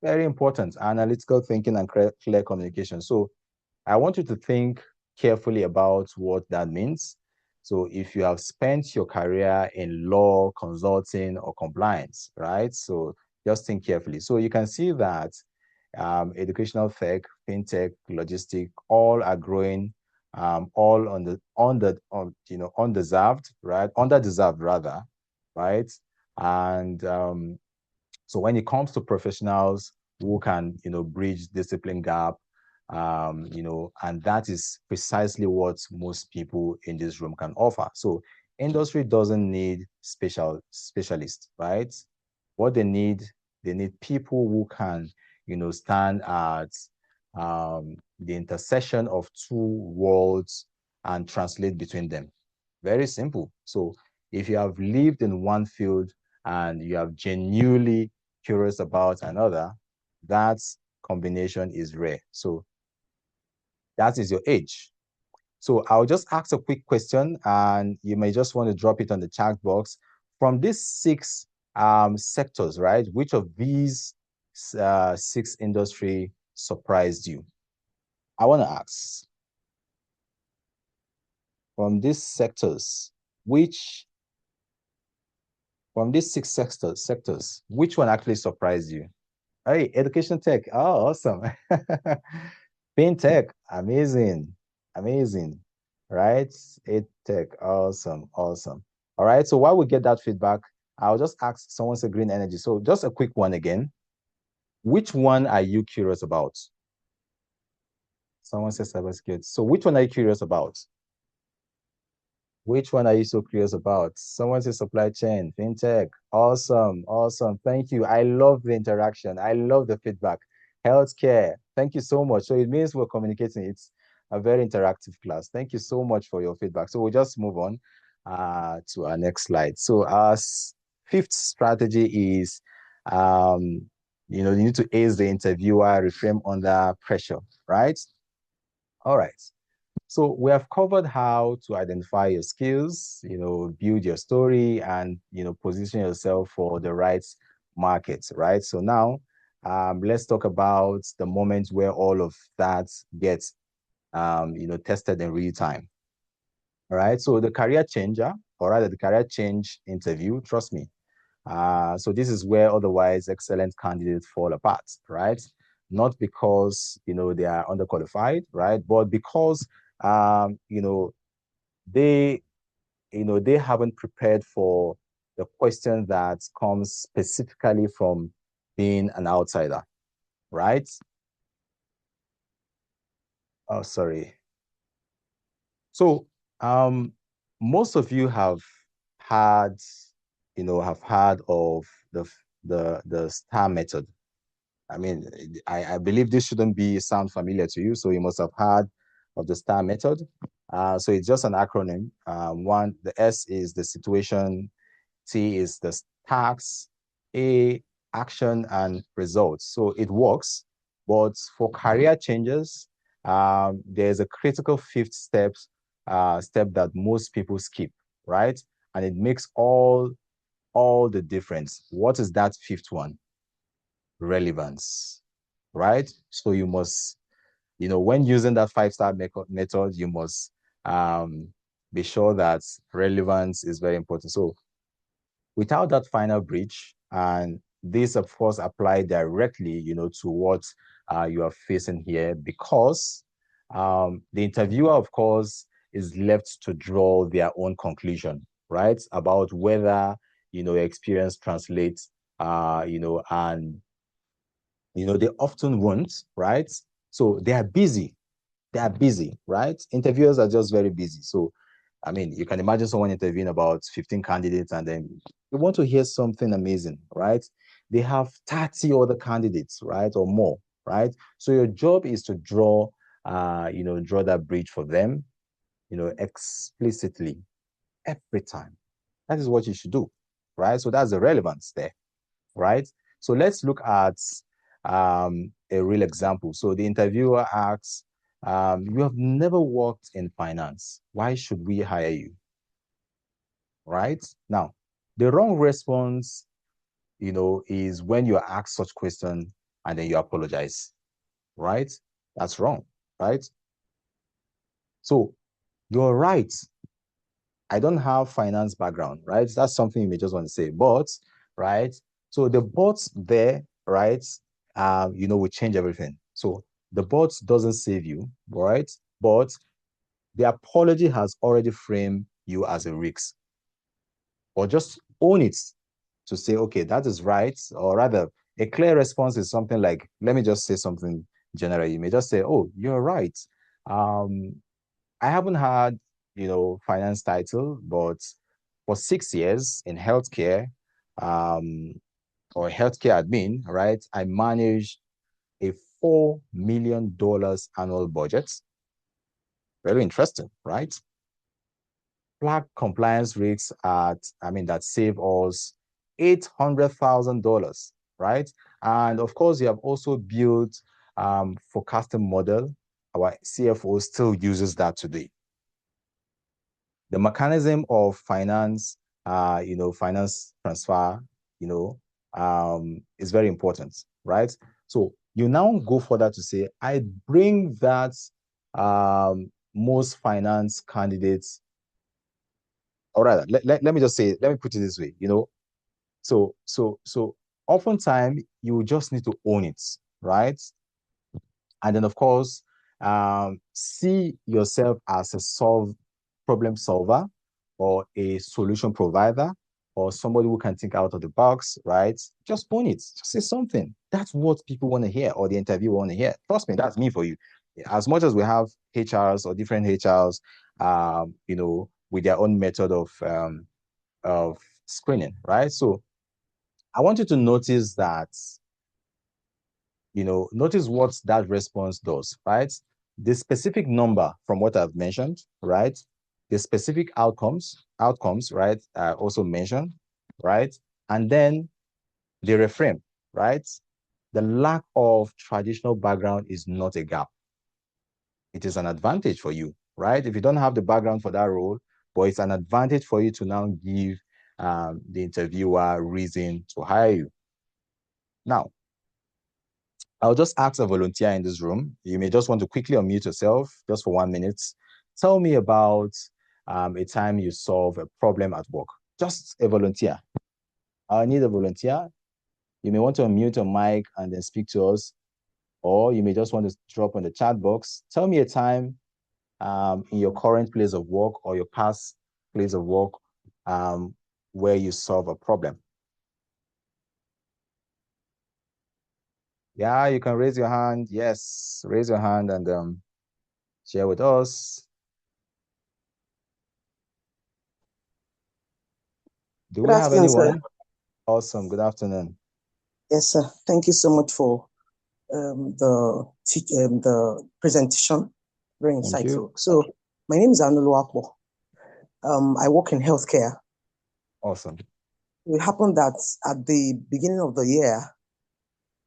Very important, analytical thinking and clear communication. So I want you to think carefully about what that means. So if you have spent your career in law, consulting, or compliance, right? So just think carefully. So you can see that educational tech, fintech, logistic, all are growing, all undeserved, right? Underdeserved rather, right? And so when it comes to professionals who can, bridge discipline gap, and that is precisely what most people in this room can offer. So industry doesn't need specialists, right? What they need people who can, stand at the intersection of two worlds and translate between them. Very simple. So if you have lived in one field and you have genuinely curious about another, that combination is rare. So that is your age. So I'll just ask a quick question and you may just want to drop it on the chat box. From these six sectors, right, which of these six industry surprised you? I want to ask. from these sectors, from these six sectors, which one actually surprised you? Hey, education tech. Oh, awesome. FinTech, amazing, amazing, right? Ed tech, awesome, awesome. All right, so while we get that feedback, I'll just ask someone say green energy. So just a quick one again. Which one are you curious about? Someone says cybersecurity. So which one are you curious about? Which one are you so curious about? Someone says supply chain, fintech. Awesome, awesome. Thank you. I love the interaction. I love the feedback. Healthcare. Thank you so much. So it means we're communicating. It's a very interactive class. Thank you so much for your feedback. So we'll just move on to our next slide. So our fifth strategy is, you need to ace the interviewer, reframe under pressure, right? All right. So we have covered how to identify your skills, build your story and, position yourself for the right market, right? So now let's talk about the moment where all of that gets, tested in real time. All right. So the career changer, or rather the career change interview, trust me. So this is where otherwise excellent candidates fall apart, right? Not because, they are underqualified, right? But because, they, they haven't prepared for the question that comes specifically from being an outsider, right? Oh, sorry. So, most of you have had, have heard of the STAR method. I mean, I believe this shouldn't sound familiar to you, so you must have heard of the STAR method. So it's just an acronym. The S is the situation, T is the task, A, action, and results. So it works, but for career changes, there's a critical fifth step that most people skip, right? And it makes all the difference. What is that fifth one? Relevance, right? So you must, when using that five-star method, you must be sure that relevance is very important. So without that final breach, and this of course apply directly, to what you are facing here, because the interviewer, of course, is left to draw their own conclusion, right, about whether your experience translates, and they often won't, right? So they are busy. They are busy, right? Interviewers are just very busy. So, I mean, you can imagine someone interviewing about 15 candidates and then you want to hear something amazing, right? They have 30 other candidates, right? Or more, right? So your job is to draw that bridge for them, explicitly every time. That is what you should do, right? So that's the relevance there, right? So let's look at a real example. So the interviewer asks, you have never worked in finance. Why should we hire you? Right? Now, the wrong response, is when you ask such question and then you apologize, right? That's wrong, right? So you're right. I don't have finance background, right? That's something you may just want to say, but, right? So the bots there, right? We change everything. So the bots doesn't save you, right? But the apology has already framed you as a risk. Or just own it to say, okay, that is right. Or rather, a clear response is something like, let me just say something general. You may just say, oh, you're right. I haven't had, finance title, but for 6 years in healthcare, or healthcare admin, right, I managed a $4 million annual budget. Very interesting, right? Flag compliance rates that save us $800,000, right? And of course, you have also built forecasting model. Our CFO still uses that today. The mechanism of finance, finance transfer, is very important, right? So you now go further to say, I bring that most finance candidates, or rather, let me just say, let me put it this way, so oftentimes you just need to own it, right? And then, of course, see yourself as a problem solver or a solution provider or somebody who can think out of the box, right? Just own it. Just say something. That's what people want to hear or the interviewer want to hear. Trust me, that's me for you. As much as we have HRs or different HRs, with their own method of screening, right? So I want you to notice that notice what that response does, right? The specific number from what I've mentioned, right? The specific outcomes, right? Also mentioned, right? And then the reframe, right? The lack of traditional background is not a gap. It is an advantage for you, right? If you don't have the background for that role, but it's an advantage for you to now give the interviewer reason to hire you. Now, I'll just ask a volunteer in this room. You may just want to quickly unmute yourself just for 1 minute. Tell me about a time you solve a problem at work. Just a volunteer. I need a volunteer. You may want to unmute your mic and then speak to us, or you may just want to drop on the chat box. Tell me a time in your current place of work or your past place of work where you solve a problem. Yeah, you can raise your hand. Yes, raise your hand and share with us. Do we have anyone? Sir. Awesome. Good afternoon. Yes, sir. Thank you so much for the presentation. Very insightful. So my name is Anulu. I work in healthcare. Awesome. It happened that at the beginning of the year,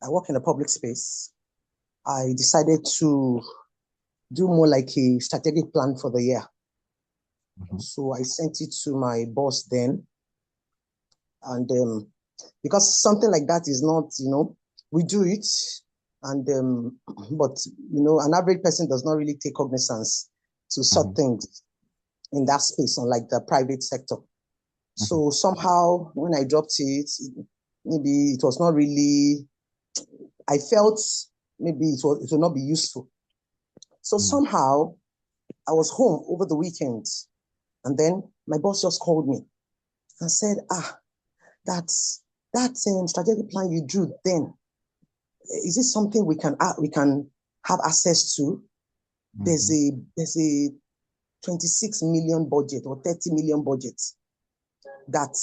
I work in a public space. I decided to do more like a strategic plan for the year. Mm-hmm. So I sent it to my boss then. And because something like that is not, we do it. And, but, an average person does not really take cognizance to sort things in that space, unlike the private sector. So somehow when I dropped it, maybe it was not really, I felt maybe it will not be useful. So somehow I was home over the weekend, and then my boss just called me and said, that strategic plan you drew then, is it something we can have access to? There's a 26 million budget or 30 million budget that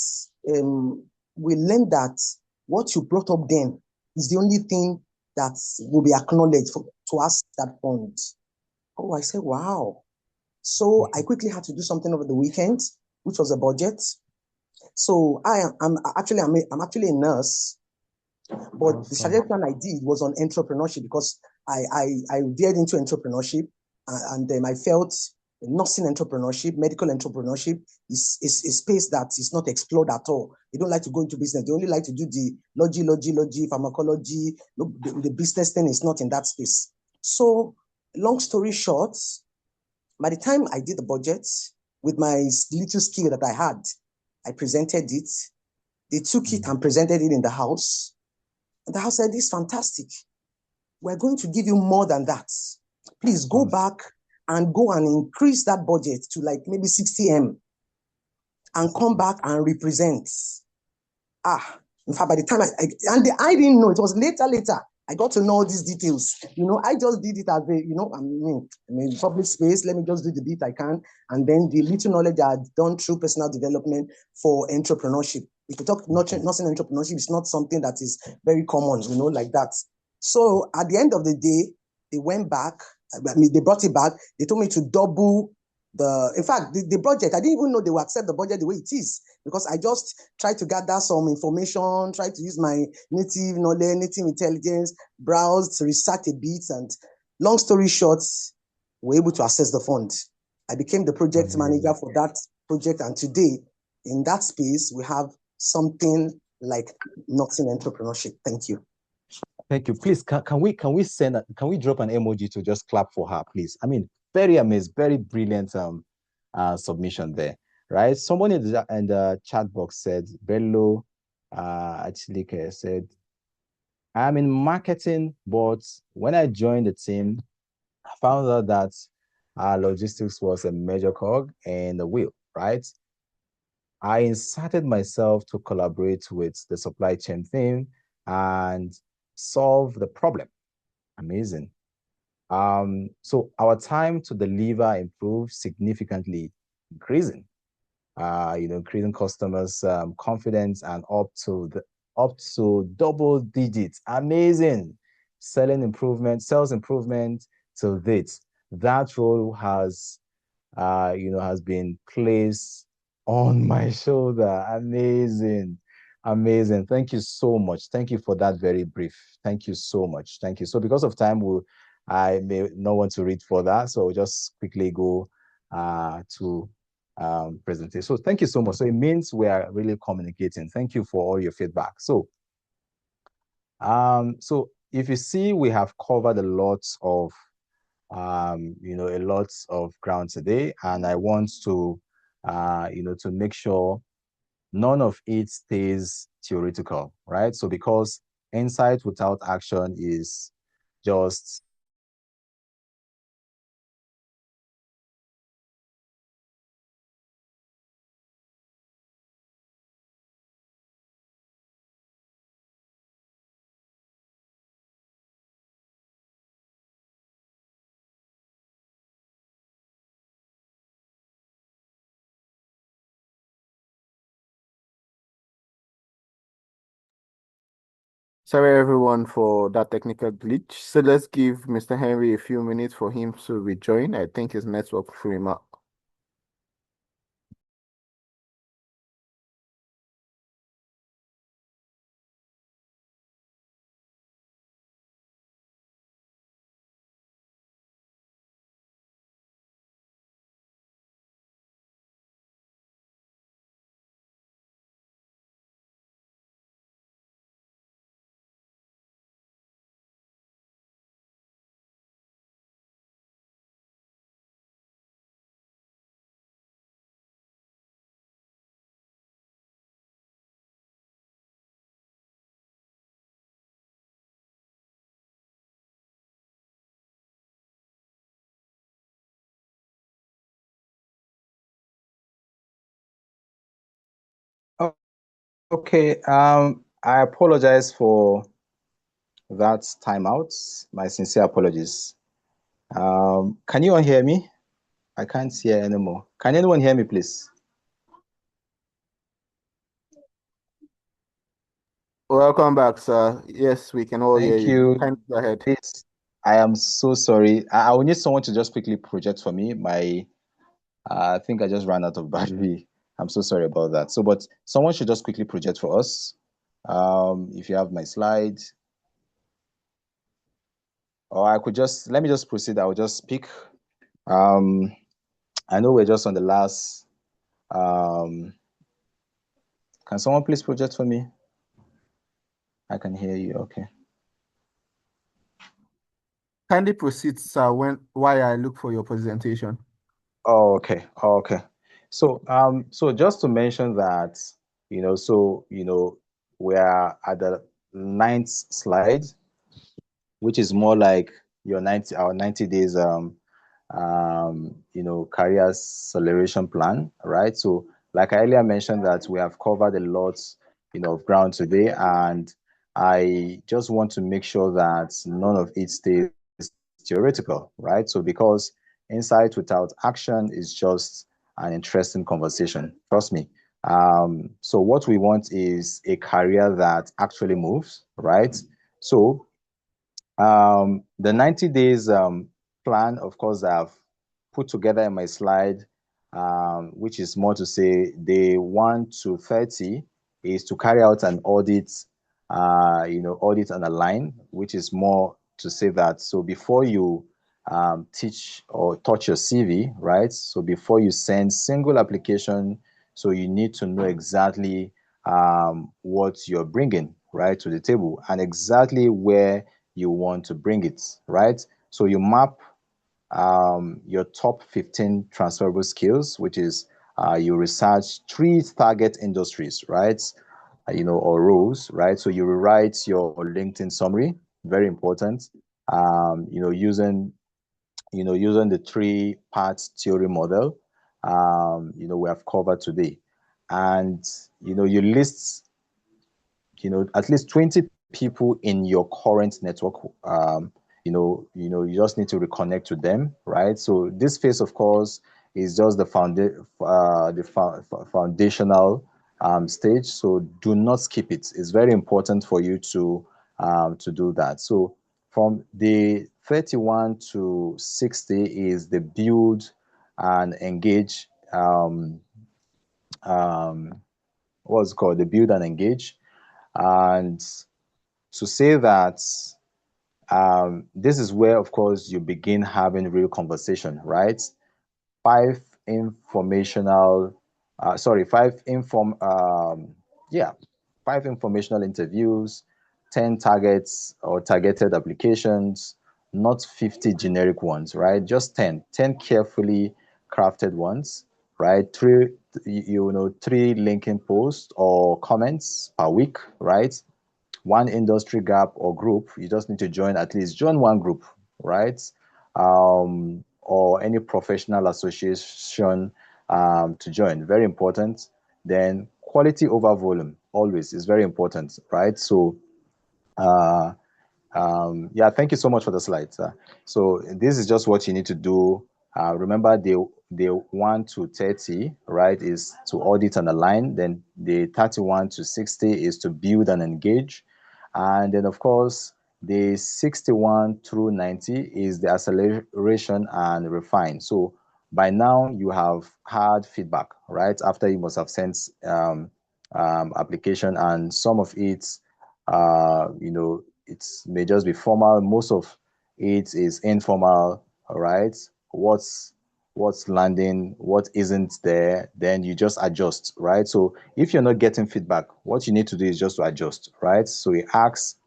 we learned that what you brought up then is the only thing that will be acknowledged to ask that fund. Oh, I said, wow. So I quickly had to do something over the weekend, which was a budget. So I'm actually a nurse, but the strategic plan I did was on entrepreneurship because I veered into entrepreneurship, and then I felt nursing entrepreneurship, medical entrepreneurship is a space that is not explored at all. They don't like to go into business. They only like to do the logi, pharmacology. The business thing is not in that space. So long story short, by the time I did the budget with my little skill that I had, I presented it. They took it and presented it in the house. And the house said, this is fantastic. We're going to give you more than that. Please go back and go and increase that budget to like maybe 60M and come back and represent. In fact, by the time I didn't know, it was later. I got to know all these details. I just did it as I'm in public space. Let me just do the bit I can. And then the little knowledge I had done through personal development for entrepreneurship. If you talk nursing entrepreneurship, it's not something that is very common, like that. So at the end of the day, they went back. They brought it back. They told me to double in fact, the budget, I didn't even know they would accept the budget the way it is, because I just tried to gather some information, tried to use my native knowledge, native intelligence, browse, research a bit, and long story short, we're able to access the fund. I became the project manager for that project, and today, in that space, we have something like nursing entrepreneurship. Thank you. Thank you. Please, can we drop an emoji to just clap for her, please? I mean, very amazed, very brilliant submission there, right? Someone in the chat box said, Bello actually said, I'm in marketing, but when I joined the team, I found out that logistics was a major cog in the wheel, right? I inserted myself to collaborate with the supply chain team and solve the problem. Amazing. So our time to deliver improved significantly, increasing, increasing customers' confidence and up to double digits. Amazing. Sales improvement to date. That role has been placed on my shoulder. Amazing. Amazing. Thank you so much. Thank you for that very brief. Thank you so much. Thank you. So because of time, I may not want to read further, so I'll just quickly go to presentation. So thank you so much. So it means we are really communicating. Thank you for all your feedback. So if you see, we have covered a lot of ground today, and I want to, to make sure none of it stays theoretical, right? So because insight without action is just Sorry, everyone, for that technical glitch. So let's give Mr. Henry a few minutes for him to rejoin. I think his network threw him out. okay. I apologize for that timeout. My sincere apologies. Can you all hear me? I can't hear anymore. Can anyone hear me, please? Welcome back, sir. Yes, we can all hear Thank you. you. Kindly go ahead. Please, I am so sorry. I will need someone to just quickly project for me. I think I just ran out of battery. I'm so sorry about that. So, but someone should just quickly project for us. If you have my slide, or let me just proceed. I will just speak. Um, I know we're just on the last. Can someone please project for me? I can hear you. Okay. Kindly proceed, sir, while I look for your presentation. Oh, okay. Oh, okay. So just to mention that, we are at the ninth slide, which is more like our 90 days career acceleration plan, right? So like I earlier mentioned that we have covered a lot, of ground today, and I just want to make sure that none of it stays theoretical, right? So because insight without action is just an interesting conversation, trust me. So what we want is a career that actually moves, right? So the 90 days plan, of course, I've put together in my slide, which is more to say day 1 to 30 is to carry out an audit, audit and align, which is more to say that. So before you teach or touch your CV, right? So before you send single application, so you need to know exactly what you're bringing, right, to the table and exactly where you want to bring it, right? So you map your top 15 transferable skills, which is you research 3 target industries, right? Or roles, right? So you rewrite your LinkedIn summary, very important. Using the 3 part theory model, we have covered today. And, you list, at least 20 people in your current network. You just need to reconnect to them, right? So this phase, of course, is just the foundational stage. So do not skip it. It's very important for you to do that. So from the 31 to 60 is the build and engage. What's it called? The build and engage. And to say that this is where, of course, you begin having real conversation, right? Five informational, sorry, five inform, yeah, 5 informational interviews, 10 targets or targeted applications, not 50 generic ones, right? Just 10 carefully crafted ones, right? Three linking posts or comments per week, right? One industry gap or group, you just need to join one group, right? Or any professional association to join. Very important. Then quality over volume always is very important, right? So uh, yeah, thank you so much for the slides. So this is just what you need to do. Remember, the 1 to 30, right, is to audit and align. Then the 31 to 60 is to build and engage. And then, of course, the 61 through 90 is the acceleration and refine. So by now, you have had feedback, right? After you must have sent application, and some of it, it may just be formal. Most of it is informal, all right? What's landing, what isn't there, then you just adjust, right? So if you're not getting feedback, what you need to do is just to adjust, right? So you ask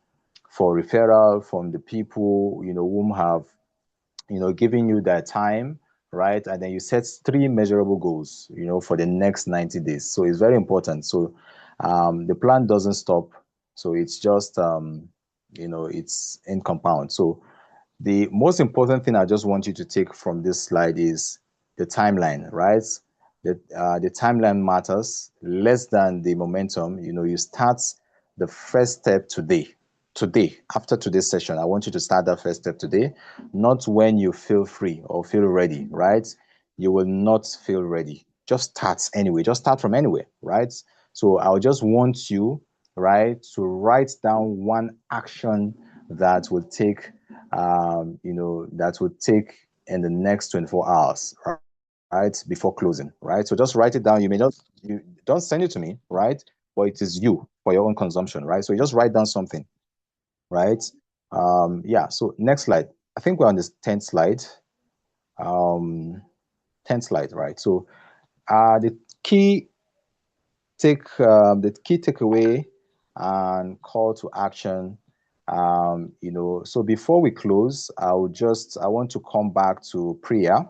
for referral from the people, whom have, giving you their time, right? And then you set 3 measurable goals, for the next 90 days. So it's very important. So the plan doesn't stop. So it's just, it's in compound. So the most important thing I just want you to take from this slide is the timeline, right? The timeline matters less than the momentum. You start the first step today. Today, after today's session, I want you to start that first step today, not when you feel free or feel ready, right? You will not feel ready. Just start anyway. Just start from anywhere, right? So I'll just want you, right, to write down one action that will take that would take in the next 24 hours, right, before closing, right? So just write it down. You don't send it to me, right? But it is you for your own consumption, right? So you just write down something, right? Yeah, so next slide. I think we're on this 10th slide. 10th slide, right? So the key takeaway and call to action. So before we close, I want to come back to Priya.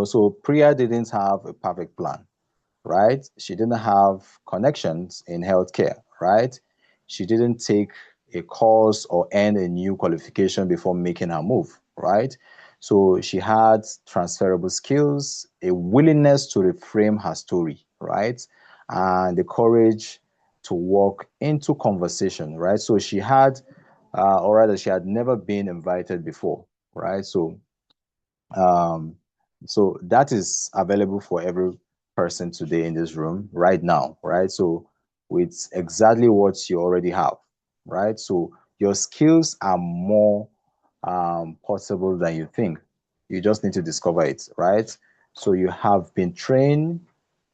So Priya didn't have a perfect plan, right? She didn't have connections in healthcare, right? She didn't take a course or earn a new qualification before making her move, right? So she had transferable skills, a willingness to reframe her story, right? And the courage to walk into conversation, right? So she had, or rather, she had never been invited before, right? Um, so that is available for every person today in this room right now, right? So with exactly what you already have, right? So your skills are more possible than you think. You just need to discover it, right? So you have been trained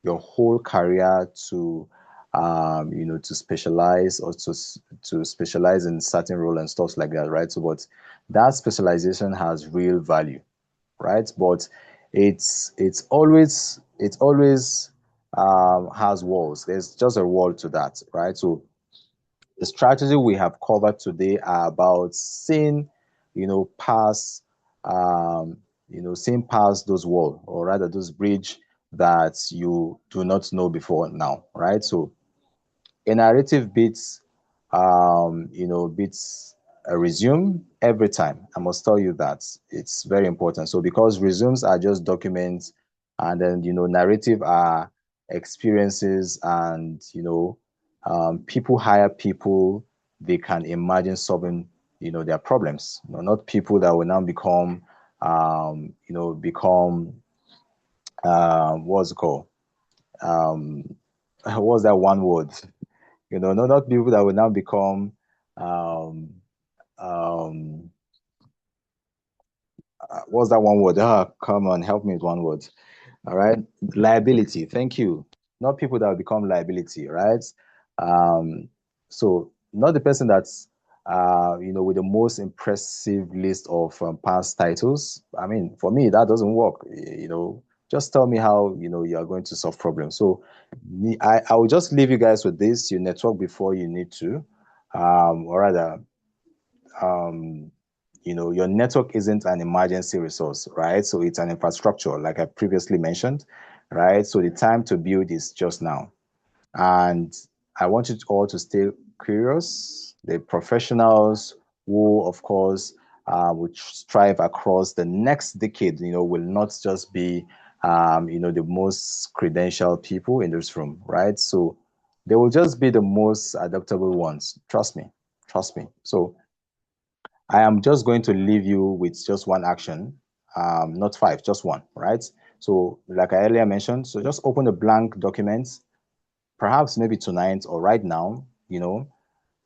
your whole career to to specialize or to specialize in certain role and stuff like that, right? So but that specialization has real value, right? But it's always has walls. There's just a wall to that, right? So the strategy we have covered today are about seeing, past seeing past those walls, or rather those bridge that you do not know before now, right? So a narrative beats a resume every time. I must tell you that it's very important. So because resumes are just documents, and then narrative are experiences, and people hire people they can imagine solving their problems. Not people that will now become what's it called? Um, what's that one word? Not people that will now become um um what's that one word? Come on, help me with one word. All right. Liability. Thank you. Not people that will become liability, right? Um, so not the person that's with the most impressive list of past titles. I mean, for me, that doesn't work. Just tell me how you are going to solve problems. So I will just leave you guys with this. You network before you need to, or rather, um, your network isn't an emergency resource, right? So it's an infrastructure, like I previously mentioned, right? So the time to build is just now. And I want you all to stay curious. The professionals who, of course, will strive across the next decade, will not just be, the most credentialed people in this room, right? So they will just be the most adaptable ones. Trust me. Trust me. So I am just going to leave you with just one action, not five, just one, right? So, like I earlier mentioned, so just open a blank document, perhaps maybe tonight or right now,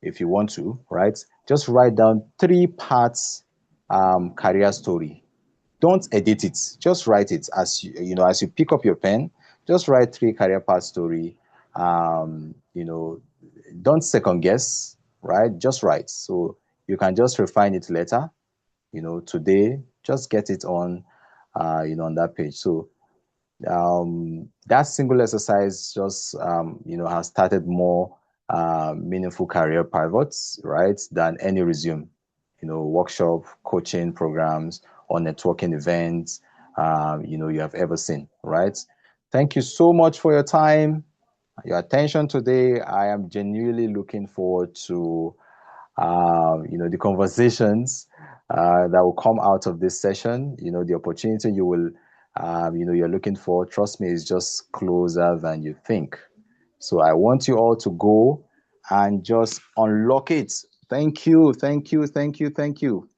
if you want to, right? Just write down three parts career story. Don't edit it. Just write it as you pick up your pen. Just write three career path story. Um, you know, don't second guess, right? Just write. So you can just refine it later. Today, just get it on that page. So that single exercise just has started more meaningful career pivots, right, than any resume, workshop, coaching programs, or networking events you have ever seen, right? Thank you so much for your time, your attention today. I am genuinely looking forward to the conversations that will come out of this session. The opportunity you're looking for, trust me, is just closer than you think. So I want you all to go and just unlock it. Thank you, thank you, thank you, thank you.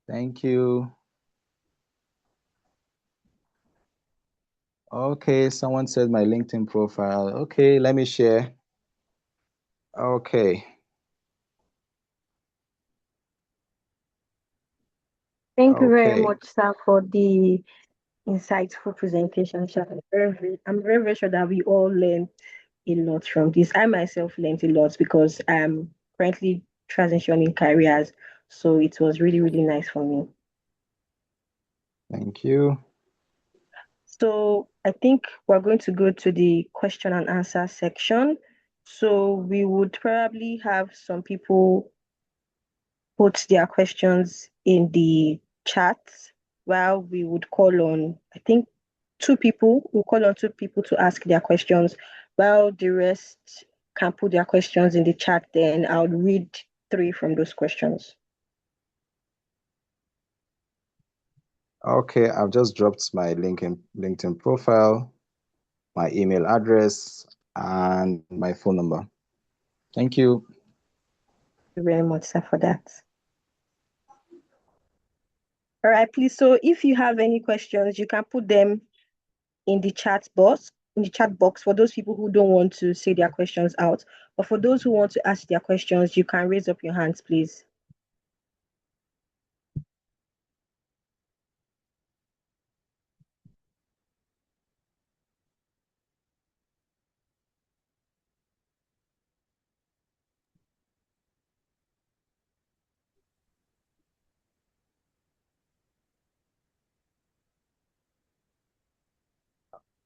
Thank you. Okay, someone said my LinkedIn profile. Okay, let me share. Okay. Thank you very Okay. much, sir, for the insightful presentation, sir. I'm very, very sure that we all learned a lot from this. I myself learned a lot because I'm currently transitioning careers. So it was really, really nice for me. Thank you. So I think we're going to go to the question and answer section. So we would probably have some people put their questions in the chat while we would call on, I think, we'll call on two people to ask their questions while the rest can put their questions in the chat. Then I'll read three from those questions. Okay, I've just dropped my LinkedIn profile, my email address, and my phone number. Thank you. Thank you very much, sir, for that. All right, please. So if you have any questions, you can put them in the chat box. For those people who don't want to say their questions out, but for those who want to ask their questions, you can raise up your hands, please.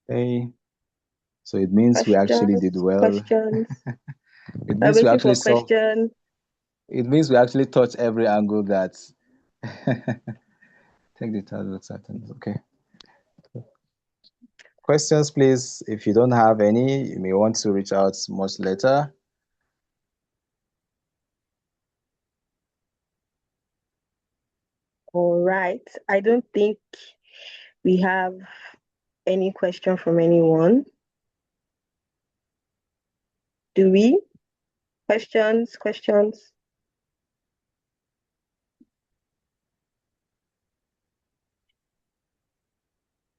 Okay. So it means we actually did Questions, well. questions. It We're means we waiting actually for solve. question. It means we actually touch every angle that. Take the tablets items. Okay. Questions, please. If you don't have any, you may want to reach out much later. All right. I don't think we have any question from anyone. Do we? Questions?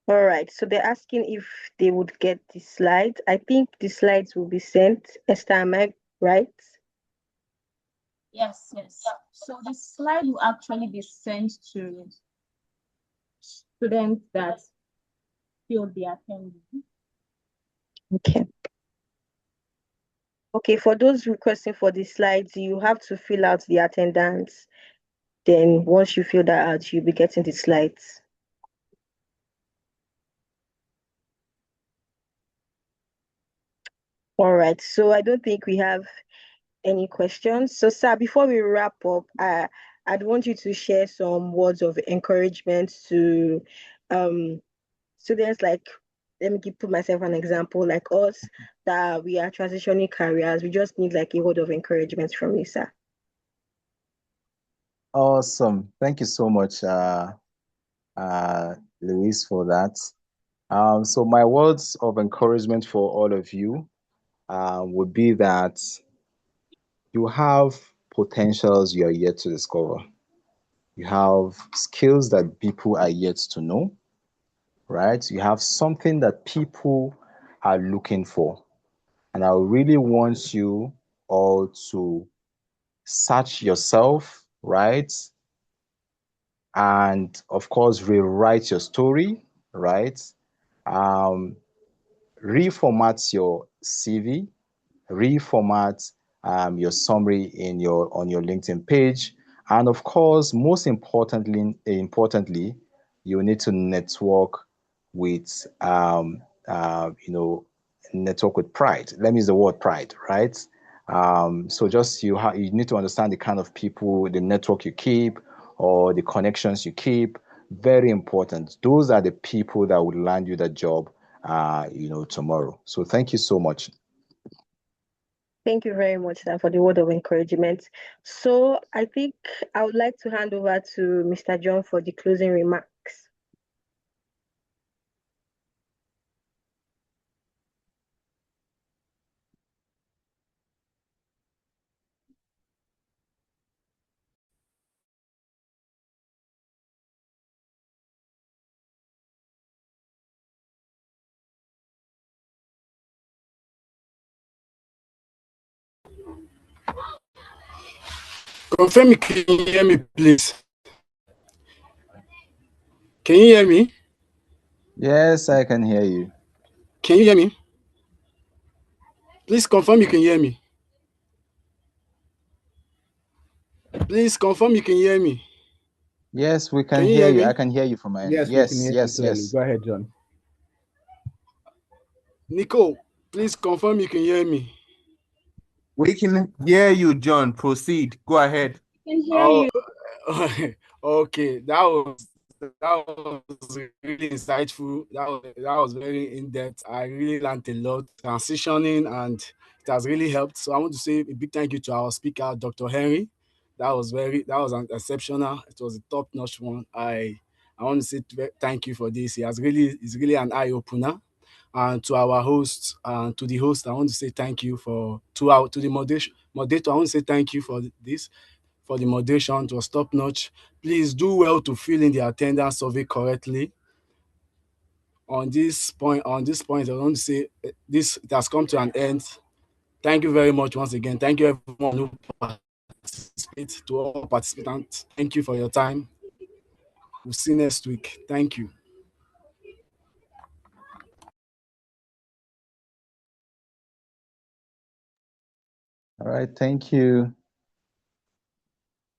All right. So they're asking if they would get the slides. I think the slides will be sent. Esther, am I right? Yes, yes. So the slide will actually be sent to students that will be attending. Okay. Okay, for those requesting for the slides, you have to fill out the attendance. Then once you fill that out, you'll be getting the slides. All right. So I don't think we have any questions. So, sir, before we wrap up, I'd want you to share some words of encouragement to um, students like, let me put myself an example, like us, that we are transitioning careers. We just need like a word of encouragement from you, sir. Awesome. Thank you so much, Luis, for that. So my words of encouragement for all of you would be that you have potentials you are yet to discover. You have skills that people are yet to know, right? You have something that people are looking for. And I really want you all to search yourself, right? And of course, rewrite your story, right? Um, reformat your CV, reformat your summary in your on your LinkedIn page, and of course, most importantly, you need to network with network with pride. Let me use the word pride, right? So just you need to understand the kind of people, the network you keep, or the connections you keep. Very important. Those are the people that will land you the job, tomorrow. So thank you so much. Thank you very much, sir, for the word of encouragement. So I think I would like to hand over to Mr. John for the closing remarks. Confirm, can you hear me, please? Can you hear me? Yes, I can hear you. Can you hear me? Please confirm you can hear me. Please confirm you can hear me. Yes, we can Can you hear hear you. I me? can hear you from my end. Yes, we can Yes, hear you yes, clearly. yes. Go ahead, John. Nico, please confirm you can hear me. We can hear you, John. Proceed. Go ahead. I can hear Oh, you. okay. That was really insightful. That was very in depth. I really learned a lot transitioning, and it has really helped. So I want to say a big thank you to our speaker, Dr. Henry. That was an exceptional. It was a top notch one. I want to say thank you for this. It's really an eye opener. And to our host and to the host, I want to say thank you to the moderator. I want to say thank you for this, for the moderation. It was top notch. Please do well to fill in the attendance survey correctly. On this point, I want to say this it has come to an end. Thank you very much once again. Thank you everyone who participated, to all participants. Thank you for your time. We'll see you next week. Thank you. All right, thank you.